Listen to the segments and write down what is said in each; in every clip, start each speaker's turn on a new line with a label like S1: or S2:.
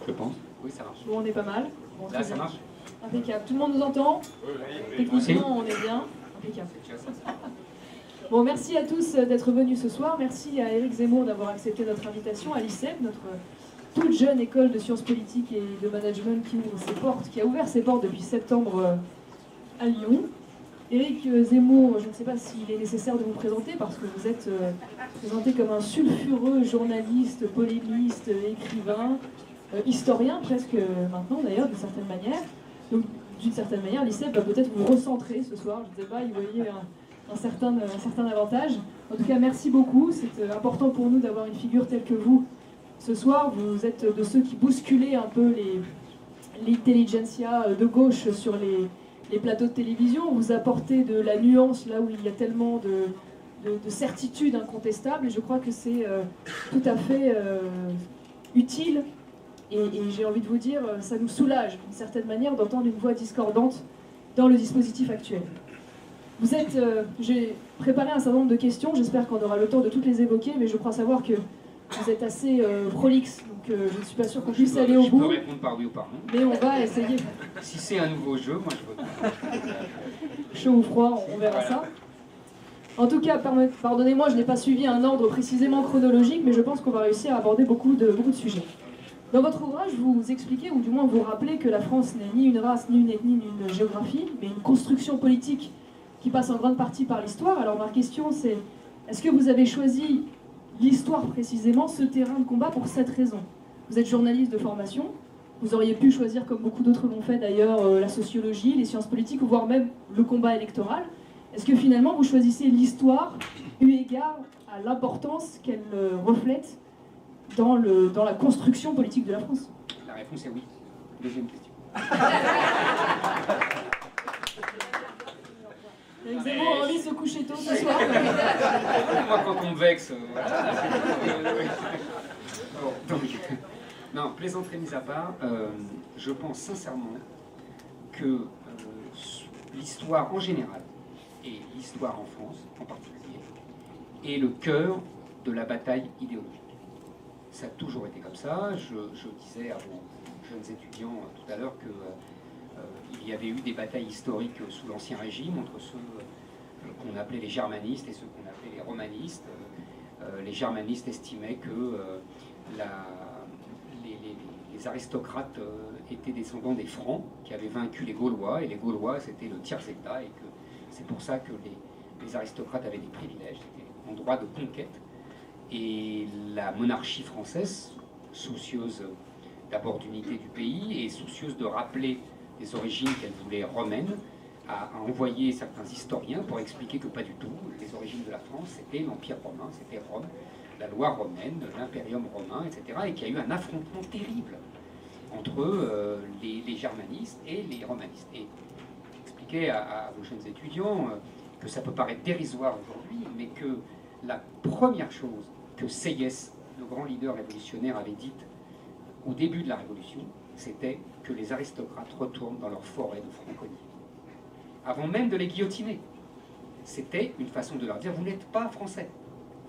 S1: je pense. Oui, ça marche.
S2: Bon, on est pas mal. Bon,
S1: Là, ça marche.
S2: Impeccable. Tout le monde nous entend? Techniquement, on est bien. Impeccable. Bon, merci à tous d'être venus ce soir. Merci à Éric Zemmour d'avoir accepté notre invitation, à l'ICEP, notre toute jeune école de sciences politiques et de management qui a ouvert ses portes depuis septembre à Lyon. Éric Zemmour, je ne sais pas s'il est nécessaire de vous présenter parce que vous êtes présenté comme un sulfureux journaliste, polémiste, écrivain, historien presque maintenant d'ailleurs, d'une certaine manière. Donc d'une certaine manière, l'ICEP va peut-être vous recentrer ce soir, je ne sais pas, y voyez un certain avantage. En tout cas, merci beaucoup, c'est important pour nous d'avoir une figure telle que vous ce soir. Vous êtes de ceux qui bousculez un peu l'intelligentsia de gauche sur les plateaux de télévision, vous apportez de la nuance là où il y a tellement de certitudes incontestables, et je crois que c'est tout à fait utile, et j'ai envie de vous dire, ça nous soulage d'une certaine manière d'entendre une voix discordante dans le dispositif actuel. J'ai préparé un certain nombre de questions, j'espère qu'on aura le temps de toutes les évoquer, mais je crois savoir que vous êtes assez prolixe, donc je ne suis pas sûr qu'on puisse aller au bout.
S1: Je peux répondre par oui ou par non.
S2: Mais on va essayer.
S1: Si c'est un nouveau jeu, moi je vote.
S2: Chaud ou froid, on verra ça. En tout cas, pardonnez-moi, je n'ai pas suivi un ordre précisément chronologique, mais je pense qu'on va réussir à aborder beaucoup de sujets. Dans votre ouvrage, vous expliquez, ou du moins vous rappelez, que la France n'est ni une race, ni une ethnie, ni une géographie, mais une construction politique qui passe en grande partie par l'histoire. Alors ma question c'est, est-ce que vous avez choisi l'histoire précisément, ce terrain de combat, pour cette raison? Vous êtes journaliste de formation, vous auriez pu choisir, comme beaucoup d'autres l'ont fait d'ailleurs, la sociologie, les sciences politiques, voire même le combat électoral. Est-ce que finalement vous choisissez l'histoire eu égard à l'importance qu'elle reflète dans la construction politique de la France?
S1: La réponse est oui. Deuxième question.
S2: Éric Zemmour a envie de se coucher tôt ce soir.
S1: Moi, quand on me vexe... Donc, non, plaisanterie mise à part, je pense sincèrement que l'histoire en général, et l'histoire en France en particulier, est le cœur de la bataille idéologique. Ça a toujours été comme ça. Je disais à vos jeunes étudiants tout à l'heure que il y avait eu des batailles historiques sous l'Ancien Régime entre ceux qu'on appelait les germanistes et ceux qu'on appelait les romanistes. Les germanistes estimaient que les aristocrates étaient descendants des Francs qui avaient vaincu les Gaulois, et les Gaulois c'était le tiers état, et que c'est pour ça que les aristocrates avaient des privilèges, c'était en droit de conquête. Et la monarchie française, soucieuse d'abord d'unité du pays et soucieuse de rappeler les origines qu'elle voulait romaines, a envoyé certains historiens pour expliquer que pas du tout. Les origines de la France, c'était l'Empire romain, c'était Rome, la loi romaine, l'impérium romain, etc. Et qu'il y a eu un affrontement terrible entre les germanistes et les romanistes. Et expliquer à vos jeunes étudiants que ça peut paraître dérisoire aujourd'hui, mais que la première chose que Sieyès, le grand leader révolutionnaire, avait dite au début de la Révolution, c'était que les aristocrates retournent dans leur forêt de Franconie. Avant même de les guillotiner. C'était une façon de leur dire, vous n'êtes pas français,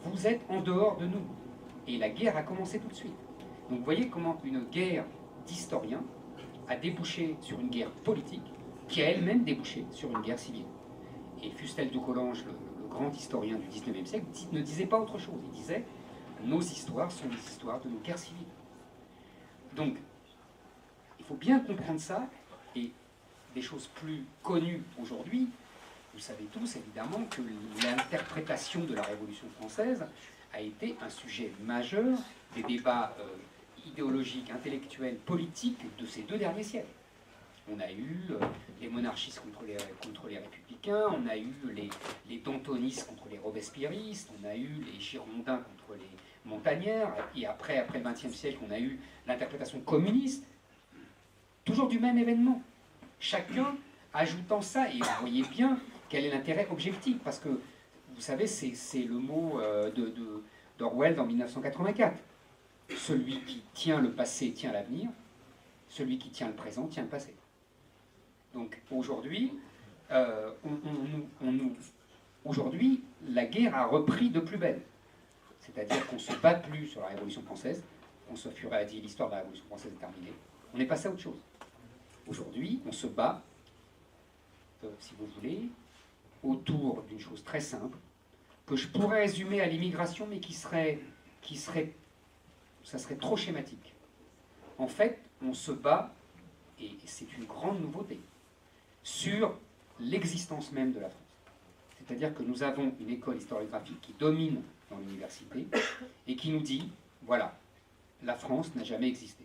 S1: vous êtes en dehors de nous. Et la guerre a commencé tout de suite. Donc vous voyez comment une guerre d'historiens a débouché sur une guerre politique, qui a elle-même débouché sur une guerre civile. Et Fustel de Coulanges, le grand historien du XIXe siècle, ne disait pas autre chose. Il disait, nos histoires sont les histoires de nos guerres civiles. Donc, il faut bien comprendre ça, et des choses plus connues aujourd'hui, vous savez tous évidemment que l'interprétation de la Révolution française a été un sujet majeur des débats idéologiques, intellectuels, politiques de ces 2 derniers siècles. On a eu les monarchistes contre les républicains, on a eu les dantonistes contre les robespierristes, on a eu les girondins contre les montagnards, et après le XXe siècle, on a eu l'interprétation communiste, toujours du même événement. Chacun ajoutant ça, et vous voyez bien quel est l'intérêt objectif, parce que, vous savez, c'est le mot d'Orwell dans 1984. Celui qui tient le passé tient l'avenir, celui qui tient le présent tient le passé. Donc aujourd'hui, aujourd'hui, la guerre a repris de plus belle. C'est-à-dire qu'on ne se bat plus sur la Révolution française, François Furet a dit l'histoire de la Révolution française est terminée. On est passé à autre chose. Aujourd'hui, on se bat, si vous voulez, autour d'une chose très simple, que je pourrais résumer à l'immigration, mais ça serait trop schématique. En fait, on se bat, et c'est une grande nouveauté, sur l'existence même de la France. C'est-à-dire que nous avons une école historiographique qui domine dans l'université et qui nous dit, voilà, la France n'a jamais existé.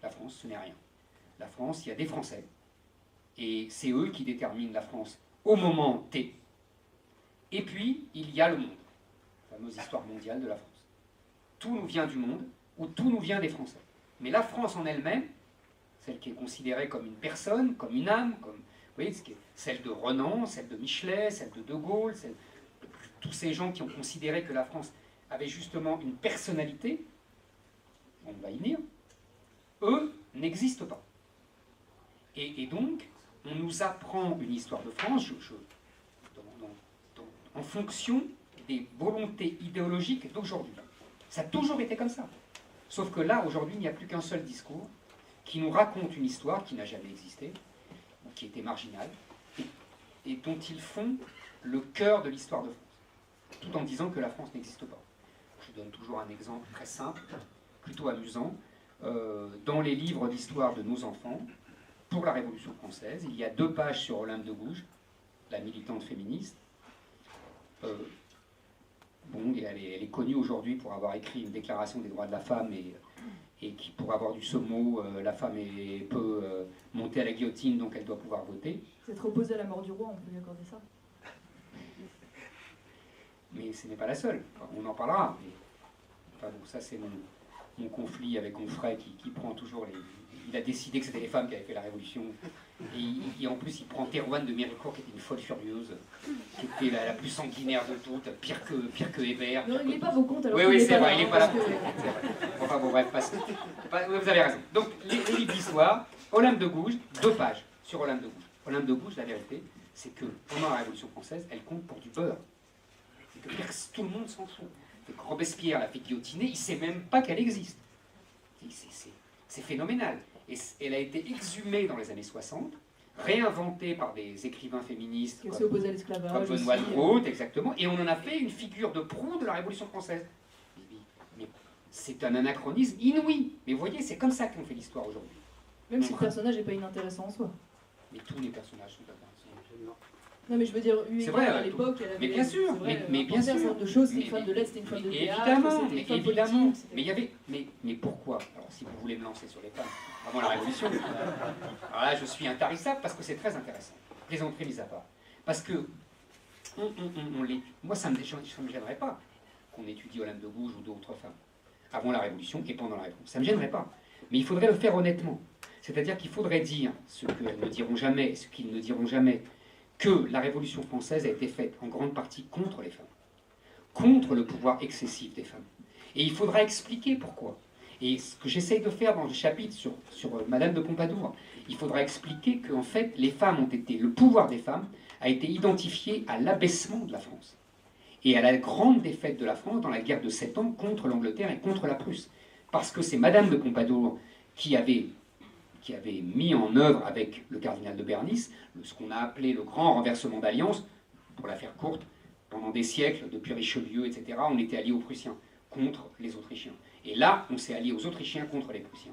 S1: La France, ce n'est rien. La France, il y a des Français, et c'est eux qui déterminent la France au moment T. Et puis, il y a le monde, la fameuse histoire mondiale de la France. Tout nous vient du monde, ou tout nous vient des Français. Mais la France en elle-même, celle qui est considérée comme une personne, comme une âme, comme, vous voyez, celle de Renan, celle de Michelet, celle de De Gaulle, celle de tous ces gens qui ont considéré que la France avait justement une personnalité, on va y venir, eux n'existent pas. Et donc, on nous apprend une histoire de France en fonction des volontés idéologiques d'aujourd'hui. Ça a toujours été comme ça. Sauf que là, aujourd'hui, il n'y a plus qu'un seul discours qui nous raconte une histoire qui n'a jamais existé, ou qui était marginale, et dont ils font le cœur de l'histoire de France, tout en disant que la France n'existe pas. Je donne toujours un exemple très simple, plutôt amusant. Dans les livres d'histoire de nos enfants, pour la Révolution française, il y a 2 pages sur Olympe de Gouges, la militante féministe. Bon, elle est connue aujourd'hui pour avoir écrit une déclaration des droits de la femme et qui, pour avoir du ce mot, la femme peut monter à la guillotine, donc elle doit pouvoir voter.
S2: C'est trop opposé à la mort du roi, on peut lui accorder ça.
S1: Mais ce n'est pas la seule, on en parlera. Mais, enfin, bon, ça c'est mon conflit avec Onfray qui prend toujours les... Il a décidé que c'était les femmes qui avaient fait la Révolution. Et en plus, il prend Thérouanne de Méricourt, qui était une folle furieuse, qui était la plus sanguinaire de toutes, pire que Hébert.
S2: Ne réglez pas vos comptes alors.
S1: Oui, c'est vrai, il n'est pas là.
S2: Que...
S1: Enfin bon, bref, vous avez raison. Donc, les livres d'histoire, Olympe de Gouges, 2 pages sur Olympe de Gouges. Olympe de Gouges, la vérité, c'est que pendant la Révolution française, elle compte pour du beurre. C'est que tout le monde s'en fout. Que Robespierre l'a fait guillotiner, il ne sait même pas qu'elle existe. C'est phénoménal. Et elle a été exhumée dans les années 60, réinventée par des écrivains féministes
S2: comme
S1: Benoît de Groot, exactement, et on en a fait une figure de proue de la Révolution française. Mais c'est un anachronisme inouï. Mais vous voyez, c'est comme ça qu'on fait l'histoire aujourd'hui.
S2: Même si le personnage n'est pas inintéressant en soi.
S1: Mais tous les personnages sont intéressants.
S2: Non, mais je veux dire,
S1: c'est vrai,
S2: à l'époque, elle avait...
S1: Mais bien sûr,
S2: vrai,
S1: mais bien sûr.
S2: Un certain de choses, c'était une femme de lettres, c'était une femme de théâtre,
S1: évidemment. Mais il y avait... Mais pourquoi? Alors, si vous voulez me lancer sur les femmes, avant la Révolution, alors là, je suis intarissable parce que c'est très intéressant. Plaisanterie mise à part. Parce que, moi, ça ne me gênerait pas qu'on étudie Olympe de Gouges ou d'autres femmes avant la Révolution et pendant la Révolution. Ça ne me gênerait pas. Mais il faudrait le faire honnêtement. C'est-à-dire qu'il faudrait dire ce qu'elles ne diront jamais, ce qu'ils ne diront jamais, que la Révolution française a été faite en grande partie contre les femmes, contre le pouvoir excessif des femmes. Et il faudra expliquer pourquoi. Et ce que j'essaye de faire dans le chapitre sur Madame de Pompadour, il faudra expliquer qu'en fait, les femmes ont été, le pouvoir des femmes a été identifié à l'abaissement de la France et à la grande défaite de la France dans la guerre de 7 ans contre l'Angleterre et contre la Prusse. Parce que c'est Madame de Pompadour qui avait mis en œuvre avec le cardinal de Bernis ce qu'on a appelé le grand renversement d'alliance. Pour la faire courte, pendant des siècles, depuis Richelieu, etc., on était alliés aux Prussiens contre les Autrichiens. Et là, on s'est alliés aux Autrichiens contre les Prussiens.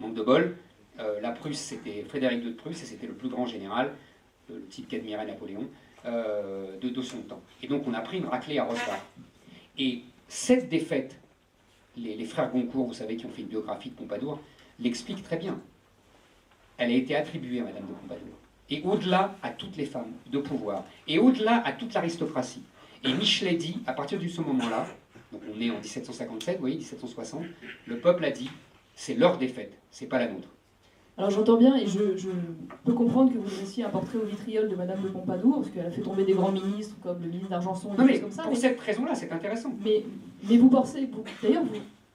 S1: Manque de bol, la Prusse, c'était Frédéric II de Prusse, et c'était le plus grand général, le type qu'admirait Napoléon, de son temps. Et donc on a pris une raclée à Rossbach. Et cette défaite, les frères Goncourt, vous savez, qui ont fait une biographie de Pompadour, l'expliquent très bien. Elle a été attribuée à Madame de Pompadour. Et au-delà à toutes les femmes de pouvoir. Et au-delà à toute l'aristocratie. Et Michelet dit, à partir de ce moment-là, donc on est en 1757, vous voyez, 1760, le peuple a dit, c'est leur défaite, c'est pas la nôtre.
S2: Alors j'entends bien, et je peux comprendre que vous dressiez un portrait au vitriol de Madame de Pompadour, parce qu'elle a fait tomber des grands ministres, comme le ministre d'Argenson, et des choses comme ça.
S1: Pour cette raison-là, c'est intéressant.
S2: Mais vous pensez, d'ailleurs,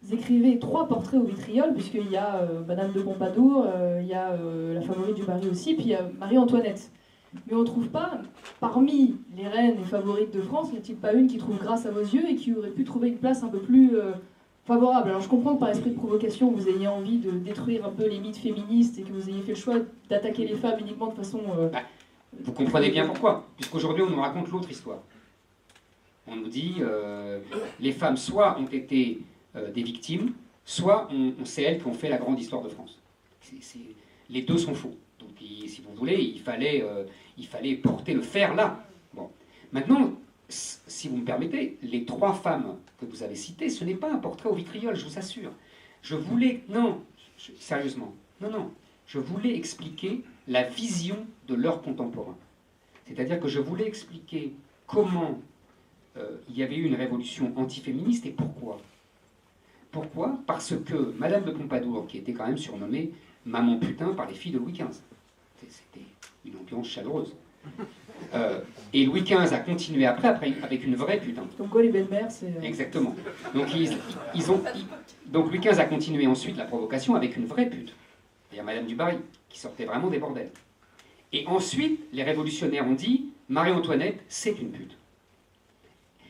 S2: vous écrivez 3 portraits au vitriol, puisqu'il y a Madame de Pompadour, il y a la favorite du mari aussi, puis il y a Marie-Antoinette. Mais on ne trouve pas, parmi les reines et favorites de France, n'y a-t-il pas une qui trouve grâce à vos yeux et qui aurait pu trouver une place un peu plus favorable. Alors je comprends que par esprit de provocation, vous ayez envie de détruire un peu les mythes féministes et que vous ayez fait le choix d'attaquer les femmes uniquement de façon...
S1: Vous comprenez bien pourquoi, puisqu'aujourd'hui on nous raconte l'autre histoire. On nous dit les femmes soit ont été des victimes, soit c'est elles qui ont fait la grande histoire de France. Les deux sont faux. Donc si vous voulez, il fallait porter le fer là. Bon. Maintenant, si vous me permettez, les 3 femmes que vous avez citées, ce n'est pas un portrait au vitriol, je vous assure. Je voulais... Non, sérieusement, non. Je voulais expliquer la vision de leurs contemporains. C'est-à-dire que je voulais expliquer comment il y avait eu une révolution antiféministe et pourquoi. Pourquoi? Parce que Madame de Pompadour, qui était quand même surnommée Maman Putain par les filles de Louis XV, c'était une ambiance chaleureuse. Et Louis XV a continué après avec une vraie putain.
S2: Comme quoi les belles-mères, c'est...
S1: Exactement. Donc, donc Louis XV a continué ensuite la provocation avec une vraie pute. C'est-à-dire Madame du Barry, qui sortait vraiment des bordels. Et ensuite, les révolutionnaires ont dit Marie-Antoinette, c'est une pute.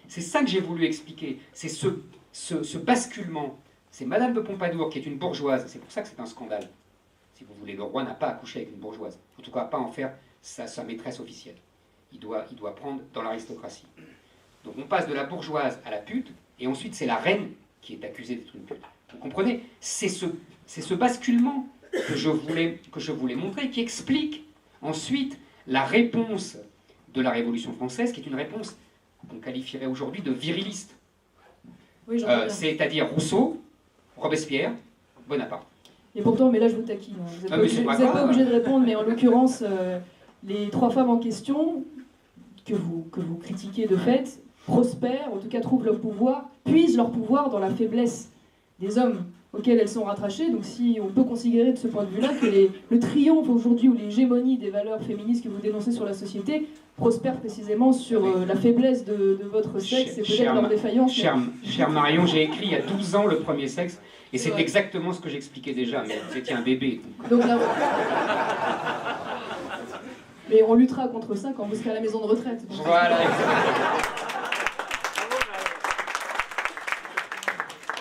S1: C'est ça que j'ai voulu expliquer. C'est ce basculement. C'est Madame de Pompadour qui est une bourgeoise. C'est pour ça que c'est un scandale. Si vous voulez, le roi n'a pas accouché avec une bourgeoise. En tout cas, pas en faire sa maîtresse officielle. Il doit prendre dans l'aristocratie. Donc on passe de la bourgeoise à la pute, et ensuite c'est la reine qui est accusée d'être une pute. Vous comprenez? C'est ce basculement que je voulais montrer, qui explique ensuite la réponse de la Révolution française, qui est une réponse qu'on qualifierait aujourd'hui de viriliste.
S2: Oui,
S1: c'est-à-dire Rousseau, Robespierre, Bonaparte.
S2: Et pourtant, mais là je vous taquine. Vous n'êtes pas obligé de répondre, mais en l'occurrence, les 3 femmes en question, que vous critiquez de fait, prospèrent, en tout cas trouvent leur pouvoir, puisent leur pouvoir dans la faiblesse des hommes auxquels elles sont rattachées. Donc si on peut considérer de ce point de vue-là que le triomphe aujourd'hui ou l'hégémonie des valeurs féministes que vous dénoncez sur la société prospère précisément sur la faiblesse de votre sexe et peut-être leur défaillance.
S1: Cher Marion, j'ai écrit il y a 12 ans Le Premier Sexe, et c'est exactement ce que j'expliquais déjà, mais vous étiez un bébé.
S2: Donc là, mais on luttera contre ça quand vous serez à la maison de retraite.
S1: Voilà.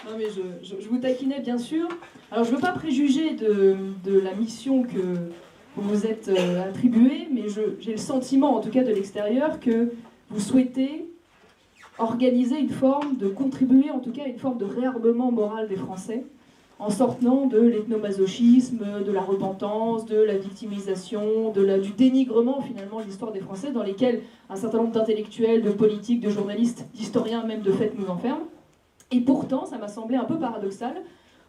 S2: Non mais je vous taquinais bien sûr. Alors je ne veux pas préjuger de la mission que vous vous êtes attribuée, mais j'ai le sentiment, en tout cas de l'extérieur, que vous souhaitez organiser une forme de contribuer, en tout cas, à une forme de réarmement moral des Français, en sortant de l'ethnomasochisme, de la repentance, de la victimisation, du dénigrement finalement de l'histoire des Français, dans lesquels un certain nombre d'intellectuels, de politiques, de journalistes, d'historiens même de fait nous enferment. Et pourtant, ça m'a semblé un peu paradoxal,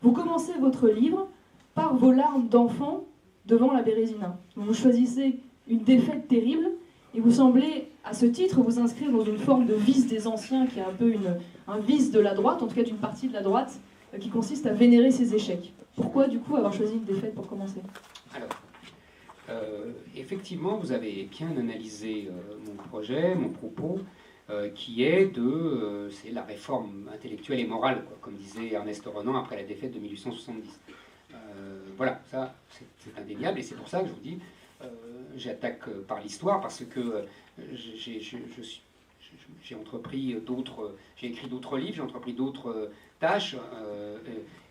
S2: vous commencez votre livre par vos larmes d'enfant devant la Bérésina. Vous choisissez une défaite terrible, et vous semblez, à ce titre, vous inscrire dans une forme de vice des anciens, qui est un peu un vice de la droite, en tout cas d'une partie de la droite, qui consiste à vénérer ses échecs. Pourquoi, du coup, avoir choisi une défaite pour commencer?
S1: Alors, effectivement, vous avez bien analysé mon projet, mon propos, qui est c'est la réforme intellectuelle et morale, quoi, comme disait Ernest Renan après la défaite de 1870. Voilà, ça, c'est indéniable, et c'est pour ça que je vous dis, j'attaque par l'histoire, parce que j'ai écrit d'autres livres, j'ai entrepris d'autres tâches,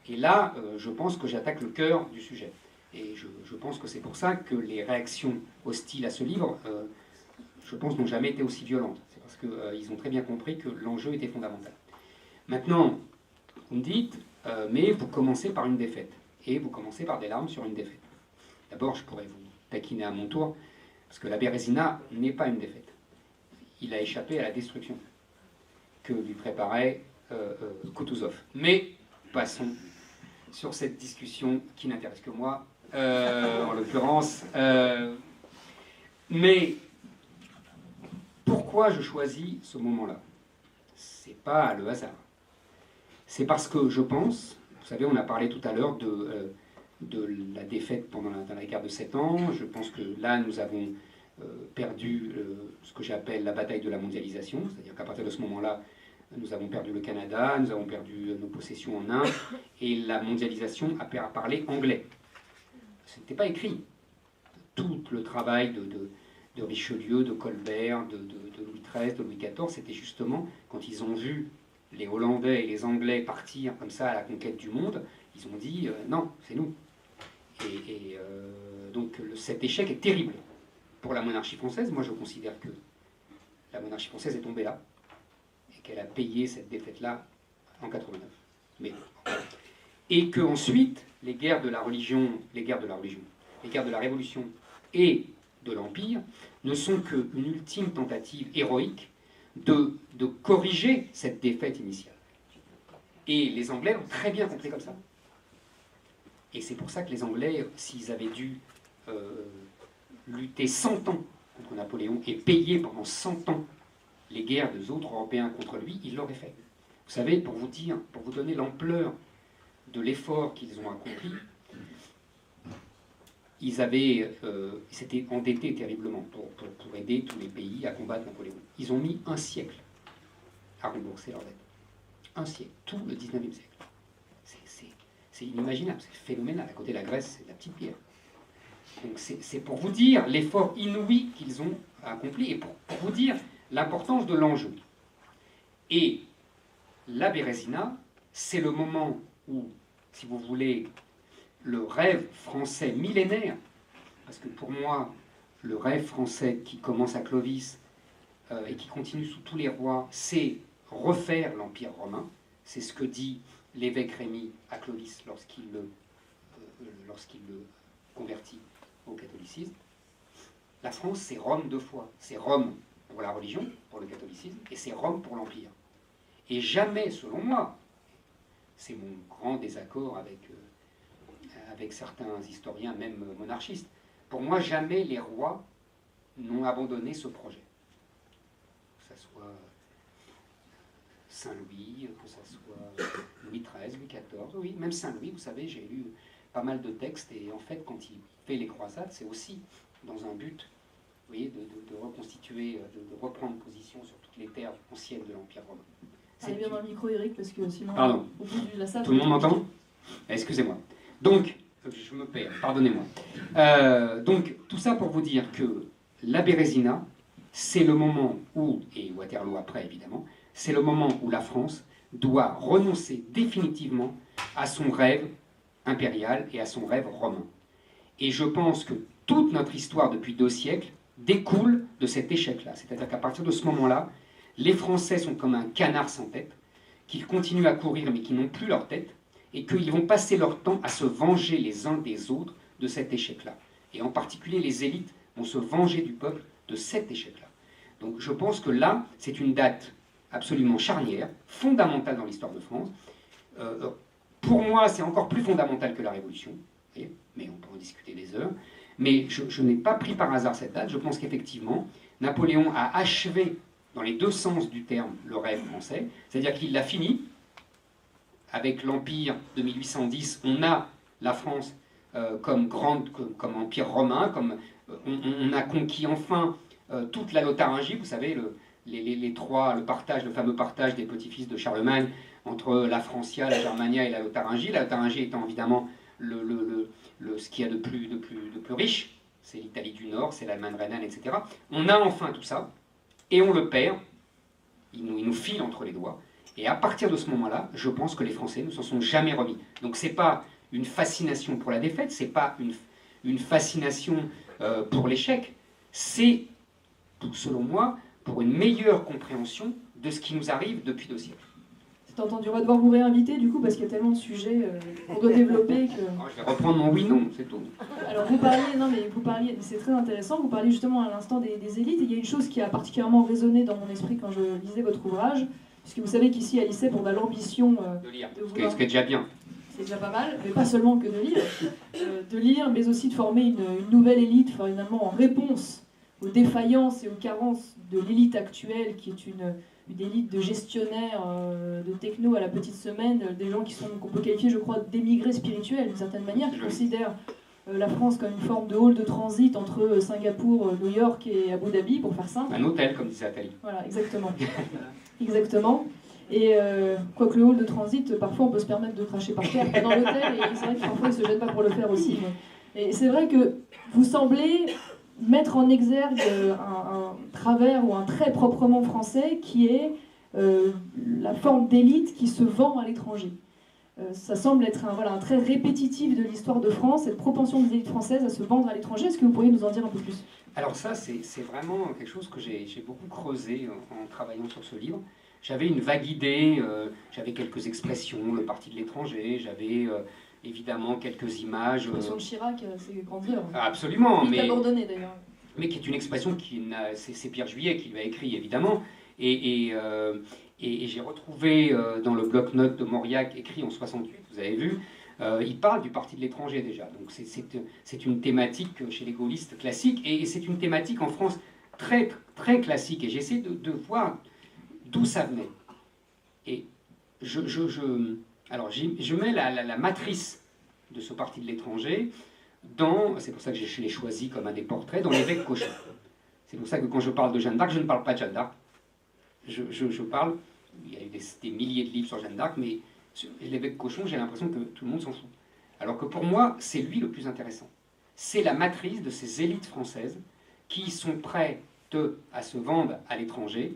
S1: et là, je pense que j'attaque le cœur du sujet. Et je pense que c'est pour ça que les réactions hostiles à ce livre, je pense, n'ont jamais été aussi violentes. C'est parce qu'ils ont très bien compris que l'enjeu était fondamental. Maintenant, vous me dites, mais vous commencez par une défaite, et vous commencez par des larmes sur une défaite. D'abord, je pourrais vous taquiner à mon tour, parce que la Bérésina n'est pas une défaite. Il a échappé à la destruction que lui préparait Kutuzov. Mais passons sur cette discussion qui n'intéresse que moi, en l'occurrence. Mais pourquoi je choisis ce moment-là? C'est pas le hasard. C'est parce que je pense, vous savez, on a parlé tout à l'heure de la défaite dans la guerre de 7 ans. Je pense que là, nous avons perdu ce que j'appelle la bataille de la mondialisation, c'est-à-dire qu'à partir de ce moment-là, nous avons perdu le Canada, nous avons perdu nos possessions en Inde, et la mondialisation a parlé anglais. Ce n'était pas écrit. Tout le travail de Richelieu, de Colbert, de Louis XIII, de Louis XIV, c'était justement quand ils ont vu les Hollandais et les Anglais partirent comme ça à la conquête du monde, ils ont dit non, c'est nous. Donc cet échec est terrible pour la monarchie française. Moi je considère que la monarchie française est tombée là et qu'elle a payé cette défaite-là en 89. Mais, et qu'ensuite, les guerres de la religion, les guerres de la Révolution et de l'Empire ne sont qu'une ultime tentative héroïque de corriger cette défaite initiale. Et les Anglais ont très bien compris comme ça. Et c'est pour ça que les Anglais, s'ils avaient dû lutter 100 ans contre Napoléon et payer pendant 100 ans les guerres des autres Européens contre lui, ils l'auraient fait. Vous savez, pour vous donner l'ampleur de l'effort qu'ils ont accompli, ils s'étaient endettés terriblement pour aider tous les pays à combattre Napoléon. Ils ont mis 1 siècle à rembourser leurs dettes. 1 siècle, tout le 19e siècle. C'est inimaginable, c'est phénoménal. À côté de la Grèce, c'est de la petite pierre. Donc c'est pour vous dire l'effort inouï qu'ils ont accompli et pour vous dire l'importance de l'enjeu. Et la Bérésina, c'est le moment où, si vous voulez, le rêve français millénaire, parce que pour moi, le rêve français qui commence à Clovis et qui continue sous tous les rois, c'est refaire l'Empire romain. C'est ce que dit l'évêque Rémy à Clovis lorsqu'il le convertit au catholicisme. La France, c'est Rome 2 fois. C'est Rome pour la religion, pour le catholicisme, et c'est Rome pour l'Empire. Et jamais, selon moi, c'est mon grand désaccord avec certains historiens, même monarchistes, pour moi, jamais les rois n'ont abandonné ce projet. Que ce soit Saint-Louis, que ce soit Louis XIII, Louis XIV, oui, même Saint-Louis, vous savez, j'ai lu pas mal de textes, et en fait, quand il fait les croisades, c'est aussi dans un but, vous voyez, de reconstituer, de reprendre position sur toutes les terres anciennes de l'Empire romain.
S2: Allez bien dans le micro, Eric, parce que sinon,
S1: pardon.
S2: Au bout de la salle...
S1: Tout le monde m'entend? Excusez-moi. Donc, je me perds, pardonnez-moi. Donc, tout ça pour vous dire que la Bérésina, c'est le moment où, et Waterloo après évidemment, c'est le moment où la France doit renoncer définitivement à son rêve impérial et à son rêve romain. Et je pense que toute notre histoire depuis 2 siècles découle de cet échec-là. C'est-à-dire qu'à partir de ce moment-là, les Français sont comme un canard sans tête, qui continuent à courir mais qui n'ont plus leur tête, et qu'ils vont passer leur temps à se venger les uns des autres de cet échec-là. Et en particulier, les élites vont se venger du peuple de cet échec-là. Donc je pense que là, c'est une date absolument charnière, fondamentale dans l'histoire de France. Pour moi, c'est encore plus fondamental que la Révolution, mais on peut en discuter des heures. Mais je n'ai pas pris par hasard cette date. Je pense qu'effectivement, Napoléon a achevé, dans les 2 sens du terme, le rêve français. C'est-à-dire qu'il l'a fini. Avec l'Empire de 1810, on a la France comme empire romain, on a conquis enfin toute la Lotharingie, vous savez, le fameux partage des petits-fils de Charlemagne entre la Francia, la Germania et la Lotharingie. La Lotharingie étant évidemment ce qu'il y a de plus riche, c'est l'Italie du Nord, c'est l'Allemagne rhénane, etc. On a enfin tout ça, et on le perd, il nous file entre les doigts. Et à partir de ce moment-là, je pense que les Français ne s'en sont jamais remis. Donc c'est pas une fascination pour la défaite, c'est pas une fascination pour l'échec, c'est, selon moi, pour une meilleure compréhension de ce qui nous arrive depuis 2 siècles.
S2: C'est entendu, on va devoir vous réinviter du coup, parce qu'il y a tellement de sujets qu'on doit développer que...
S1: Je vais reprendre mon oui-non, c'est tout. Alors
S2: vous parliez, c'est très intéressant, vous parliez justement à l'instant des élites, et il y a une chose qui a particulièrement résonné dans mon esprit quand je lisais votre ouvrage, puisque vous savez qu'ici à l'ICEP, on a l'ambition
S1: de lire,
S2: de
S1: ce qui est déjà bien.
S2: C'est déjà pas mal, mais pas seulement que de lire, mais aussi de former une nouvelle élite, finalement en réponse aux défaillances et aux carences de l'élite actuelle, qui est une élite de gestionnaires, de techno à la petite semaine, des gens qu'on peut qualifier, je crois, d'émigrés spirituels, d'une certaine manière, qui considèrent la France comme une forme de hall de transit entre Singapour, New York et Abu Dhabi, pour faire simple.
S1: Un hôtel, comme disait Atali.
S2: Voilà, exactement. Exactement. Et quoique le hall de transit, parfois on peut se permettre de cracher par terre dans l'hôtel, et c'est vrai que parfois ils ne se gênent pas pour le faire aussi. Et c'est vrai que vous semblez mettre en exergue un travers ou un trait proprement français qui est la forme d'élite qui se vend à l'étranger. Ça semble être un trait répétitif de l'histoire de France, cette propension des élites françaises à se vendre à l'étranger. Est-ce que vous pourriez nous en dire un peu plus?
S1: Alors ça, c'est vraiment quelque chose que j'ai beaucoup creusé en travaillant sur ce livre. J'avais une vague idée, j'avais quelques expressions, le parti de l'étranger, j'avais évidemment quelques images.
S2: L'expression de Chirac, c'est grandiose.
S1: Absolument,
S2: mais abandonné d'ailleurs.
S1: Mais qui est une expression c'est Pierre Juillet qui lui a écrit évidemment. Et j'ai retrouvé dans le bloc-notes de Mauriac, écrit en 68, vous avez vu, il parle du parti de l'étranger déjà. Donc c'est une thématique chez les gaullistes classique, et c'est une thématique en France très, très classique. Et j'essaie de voir d'où ça venait. Et alors je mets la matrice de ce parti de l'étranger c'est pour ça que je l'ai choisi comme un des portraits, dans l'évêque Cauchon. C'est pour ça que quand je parle de Jeanne d'Arc, je ne parle pas de Jeanne d'Arc. Je parle, il y a eu des milliers de livres sur Jeanne d'Arc, mais sur l'évêque Cauchon, j'ai l'impression que tout le monde s'en fout. Alors que pour moi, c'est lui le plus intéressant. C'est la matrice de ces élites françaises qui sont prêtes à se vendre à l'étranger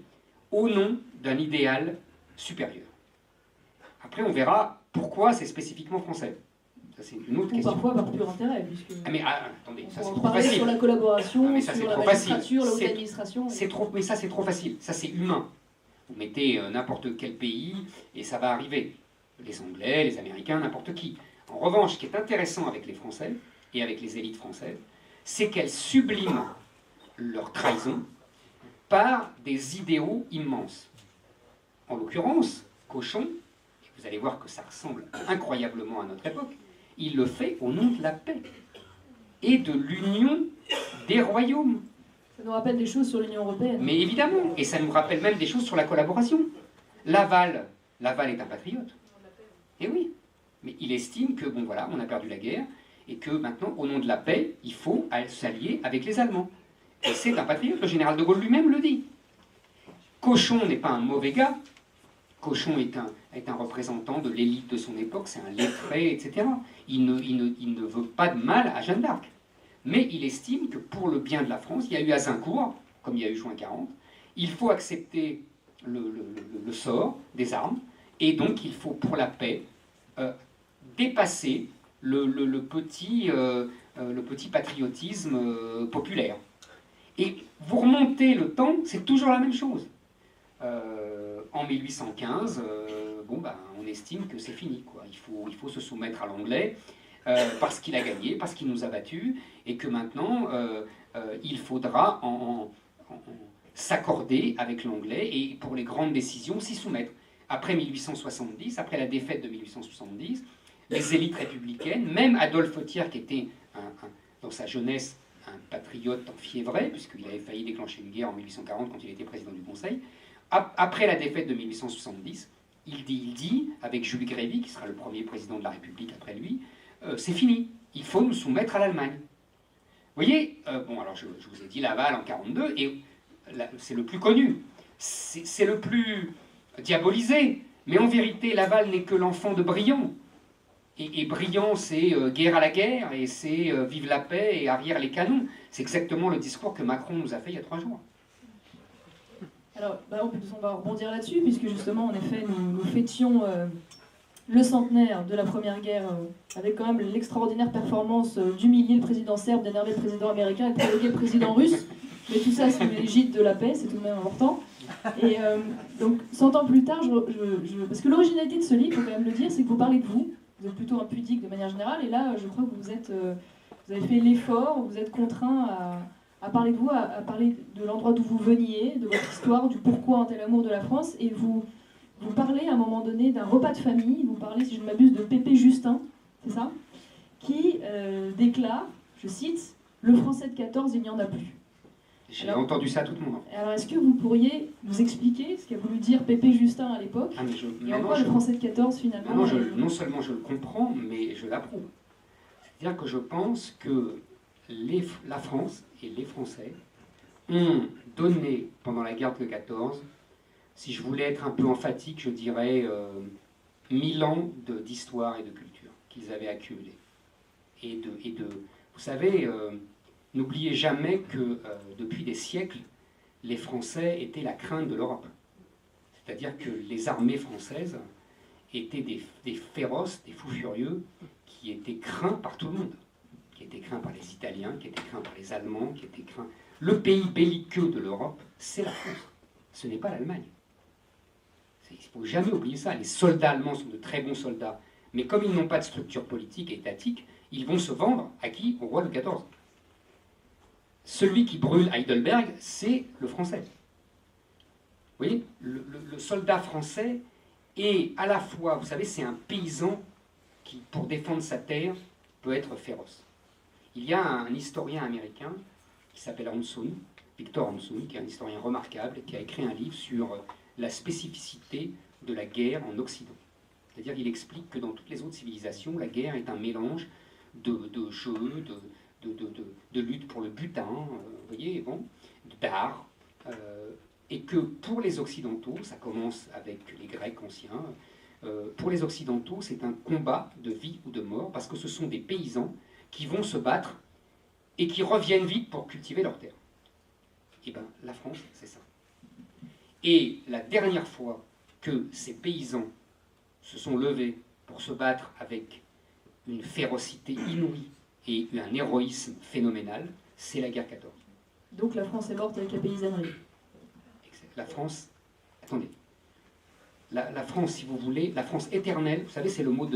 S1: au nom d'un idéal supérieur. Après, on verra pourquoi c'est spécifiquement français. Ça, c'est une autre question.
S2: Parfois par pur intérêt, puisque...
S1: attendez, ça c'est trop
S2: facile.
S1: sur
S2: la collaboration, sur la magistrature, la haute
S1: administration... Mais ça c'est trop facile, ça c'est humain. Vous mettez n'importe quel pays et ça va arriver. Les Anglais, les Américains, n'importe qui. En revanche, ce qui est intéressant avec les Français et avec les élites françaises, c'est qu'elles subliment leur trahison par des idéaux immenses. En l'occurrence, Cauchon, vous allez voir que ça ressemble incroyablement à notre époque, il le fait au nom de la paix et de l'union des royaumes.
S2: Ça nous rappelle des choses sur l'Union européenne.
S1: Mais évidemment, et ça nous rappelle même des choses sur la collaboration. Laval est un patriote. Et oui, mais il estime que, bon voilà, on a perdu la guerre, et que maintenant, au nom de la paix, il faut s'allier avec les Allemands. Et c'est un patriote, le général de Gaulle lui-même le dit. Cauchon n'est pas un mauvais gars. Cauchon est un représentant de l'élite de son époque, c'est un lettré, etc. Il ne veut pas de mal à Jeanne d'Arc. Mais il estime que pour le bien de la France, il y a eu Azincourt, comme il y a eu Juin 40, il faut accepter le sort des armes, et donc il faut, pour la paix, dépasser le petit patriotisme populaire. Et vous remontez le temps, c'est toujours la même chose. En 1815, on estime que c'est fini, quoi. Il faut se soumettre à l'anglais parce qu'il a gagné, parce qu'il nous a battus, et que maintenant il faudra s'accorder avec l'anglais et pour les grandes décisions s'y soumettre. Après 1870, après la défaite de 1870, les élites républicaines, même Adolphe Thiers, qui était dans sa jeunesse un patriote enfiévré, puisqu'il avait failli déclencher une guerre en 1840 quand il était président du Conseil, après la défaite de 1870, il dit, avec Jules Grévy, qui sera le premier président de la République après lui, c'est fini, il faut nous soumettre à l'Allemagne. Vous voyez, alors je vous ai dit Laval en 1942, et c'est le plus connu, c'est le plus diabolisé, mais en vérité, Laval n'est que l'enfant de Briand. Et Briand, c'est guerre à la guerre, et c'est vive la paix et arrière les canons. C'est exactement le discours que Macron nous a fait il y a 3 jours.
S2: Alors, on va rebondir là-dessus, puisque justement, en effet, nous fêtions le centenaire de la Première Guerre, avec quand même l'extraordinaire performance d'humilier le président serbe, d'énerver le président américain et de provoquer le président russe. Mais tout ça, c'est l'égide de la paix, c'est tout de même important. Et donc, 100 ans plus tard, parce que l'originalité de ce livre, il faut quand même le dire, c'est que vous parlez de vous. Vous êtes plutôt impudique de manière générale, et là, je crois que vous avez fait l'effort, vous êtes contraint à parler de vous, à parler de l'endroit d'où vous veniez, de votre histoire, du pourquoi un tel amour de la France, et vous parlez à un moment donné d'un repas de famille, vous parlez, si je ne m'abuse, de Pépé Justin, c'est ça, qui déclare, je cite, « Le français de 14, il n'y en a plus ».
S1: J'ai entendu ça tout le monde.
S2: Alors, est-ce que vous pourriez nous expliquer ce qu'a voulu dire Pépé Justin à l'époque, et en quoi le français de 14, finalement...
S1: Non seulement je le comprends, mais je l'approuve. C'est-à-dire que je pense que la France et les Français ont donné, pendant la guerre de 14, si je voulais être un peu emphatique, je dirais 1000 ans d'histoire et de culture qu'ils avaient accumulé. Vous savez, n'oubliez jamais que depuis des siècles, les Français étaient la crainte de l'Europe. C'est-à-dire que les armées françaises étaient des féroces, des fous furieux, qui étaient craints par tout le monde, qui étaient craints par les Italiens, qui étaient craints par les Allemands, qui étaient craints... Le pays belliqueux de l'Europe, c'est la France, ce n'est pas l'Allemagne. Il ne faut jamais oublier ça. Les soldats allemands sont de très bons soldats, mais comme ils n'ont pas de structure politique et étatique, ils vont se vendre à qui? Au roi Louis XIV. Celui qui brûle Heidelberg, c'est le français. Vous voyez, le soldat français est à la fois, vous savez, c'est un paysan qui, pour défendre sa terre, peut être féroce. Il y a un historien américain qui s'appelle Hanson, Victor Hanson, qui est un historien remarquable, qui a écrit un livre sur la spécificité de la guerre en Occident. C'est-à-dire qu'il explique que dans toutes les autres civilisations, la guerre est un mélange de jeux, de lutte pour le butin, vous voyez, bon, d'art, et que pour les Occidentaux, ça commence avec les Grecs anciens, pour les Occidentaux, c'est un combat de vie ou de mort, parce que ce sont des paysans qui vont se battre et qui reviennent vite pour cultiver leur terre. Et bien, la France, c'est ça. Et la dernière fois que ces paysans se sont levés pour se battre avec une férocité inouïe et un héroïsme phénoménal, c'est la guerre 14.
S2: Donc la France est morte avec la paysannerie.
S1: La France, attendez, la France, si vous voulez, la France éternelle, vous savez, c'est le mot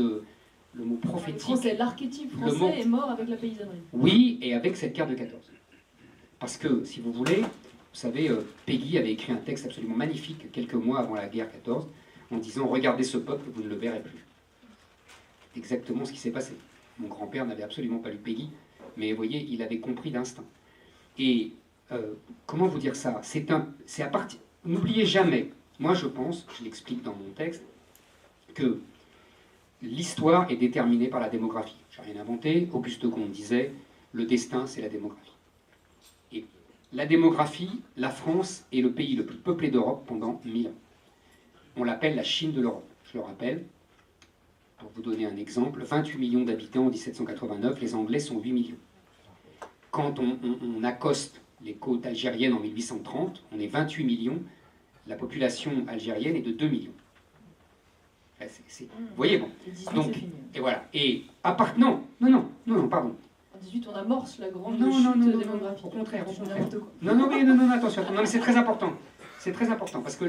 S1: prophétique.
S2: La France, c'est l'archétype français est mort avec la paysannerie.
S1: Oui, et avec cette guerre de 14. Parce que, si vous voulez, vous savez, Peggy avait écrit un texte absolument magnifique quelques mois avant la guerre 14, en disant « Regardez ce peuple, vous ne le verrez plus ». C'est exactement ce qui s'est passé. Mon grand-père n'avait absolument pas lu Peggy, mais vous voyez, il avait compris d'instinct. Et comment vous dire ça? C'est à partir... N'oubliez jamais, moi je pense, je l'explique dans mon texte, que l'histoire est déterminée par la démographie. Je n'ai rien inventé. Auguste Comte disait « Le destin, c'est la démographie ». Et la démographie, la France est le pays le plus peuplé d'Europe pendant 1000 ans. On l'appelle la Chine de l'Europe. Je le rappelle, pour vous donner un exemple, 28 millions d'habitants en 1789, les Anglais sont 8 millions. Quand on accoste les côtes algériennes en 1830, on est 28 millions, la population algérienne est de 2 millions. Vous voyez, bon. Donc, et voilà. Et à part... Non, pardon.
S2: En 18, on amorce la grande chute démographique.
S1: Au contraire. Non, attention. Non, mais c'est très important. C'est très important, parce que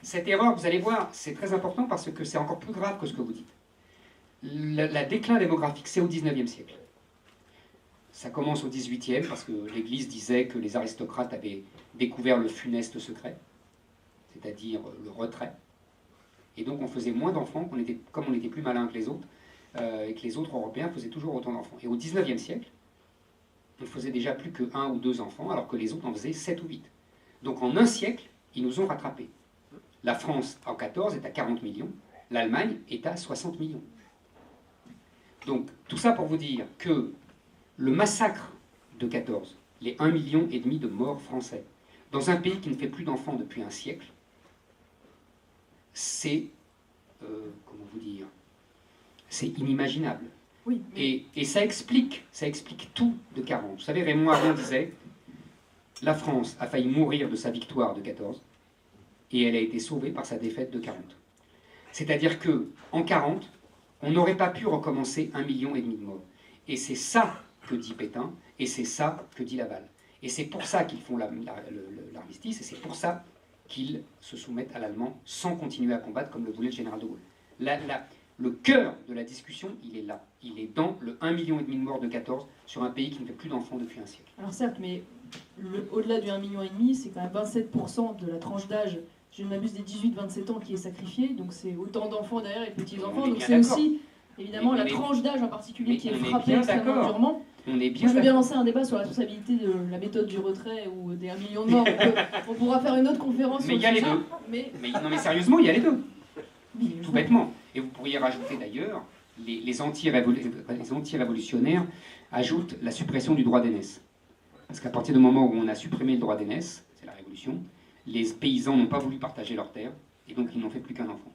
S1: cette erreur, vous allez voir, c'est très important parce que c'est encore plus grave que ce que vous dites. Le déclin démographique, c'est au XIXe siècle. Ça commence au XVIIIe, parce que l'Église disait que les aristocrates avaient découvert le funeste secret, c'est-à-dire le retrait. Et donc on faisait moins d'enfants, comme on était plus malin que les autres, et que les autres Européens faisaient toujours autant d'enfants. Et au XIXe siècle, on faisait déjà plus que 1 ou 2 enfants, alors que les autres en faisaient 7 ou 8. Donc en un siècle, ils nous ont rattrapés. La France, en 14, est à 40 millions, l'Allemagne est à 60 millions. Donc tout ça pour vous dire que le massacre de 14, les 1,5 million de morts français, dans un pays qui ne fait plus d'enfants depuis un siècle, c'est, comment vous dire, c'est inimaginable.
S2: Oui.
S1: Et ça explique tout de 40. Vous savez, Raymond Aron disait, la France a failli mourir de sa victoire de 14, et elle a été sauvée par sa défaite de 40. C'est-à-dire qu'en 40, on n'aurait pas pu recommencer 1,5 million de morts. Et c'est ça que dit Pétain, et c'est ça que dit Laval. Et c'est pour ça qu'ils font l'armistice, et c'est pour ça qu'ils se soumettent à l'allemand sans continuer à combattre comme le voulait le général de Gaulle. Le cœur de la discussion, il est là. Il est dans le 1,5 million de morts de 14 sur un pays qui ne fait plus d'enfants depuis un siècle.
S2: Alors certes, mais au-delà du 1,5 million, c'est quand même 27% de la tranche d'âge, je ne m'abuse, des 18-27 ans qui est sacrifiée, donc c'est autant d'enfants derrière et petits-enfants, donc c'est aussi évidemment la tranche d'âge en particulier qui est frappée extrêmement durement.
S1: On est bien
S2: je veux bien lancer un débat sur la responsabilité de la méthode du retrait ou des 1 million de morts. On pourra faire une autre conférence.
S1: Mais il y a les deux. Non mais sérieusement, il y a les deux. Tout bêtement. Et vous pourriez rajouter d'ailleurs, les anti-révolutionnaires ajoutent la suppression du droit d'aînesse. Parce qu'à partir du moment où on a supprimé le droit d'aînesse, c'est la révolution, les paysans n'ont pas voulu partager leurs terres, et donc ils n'ont fait plus qu'un enfant.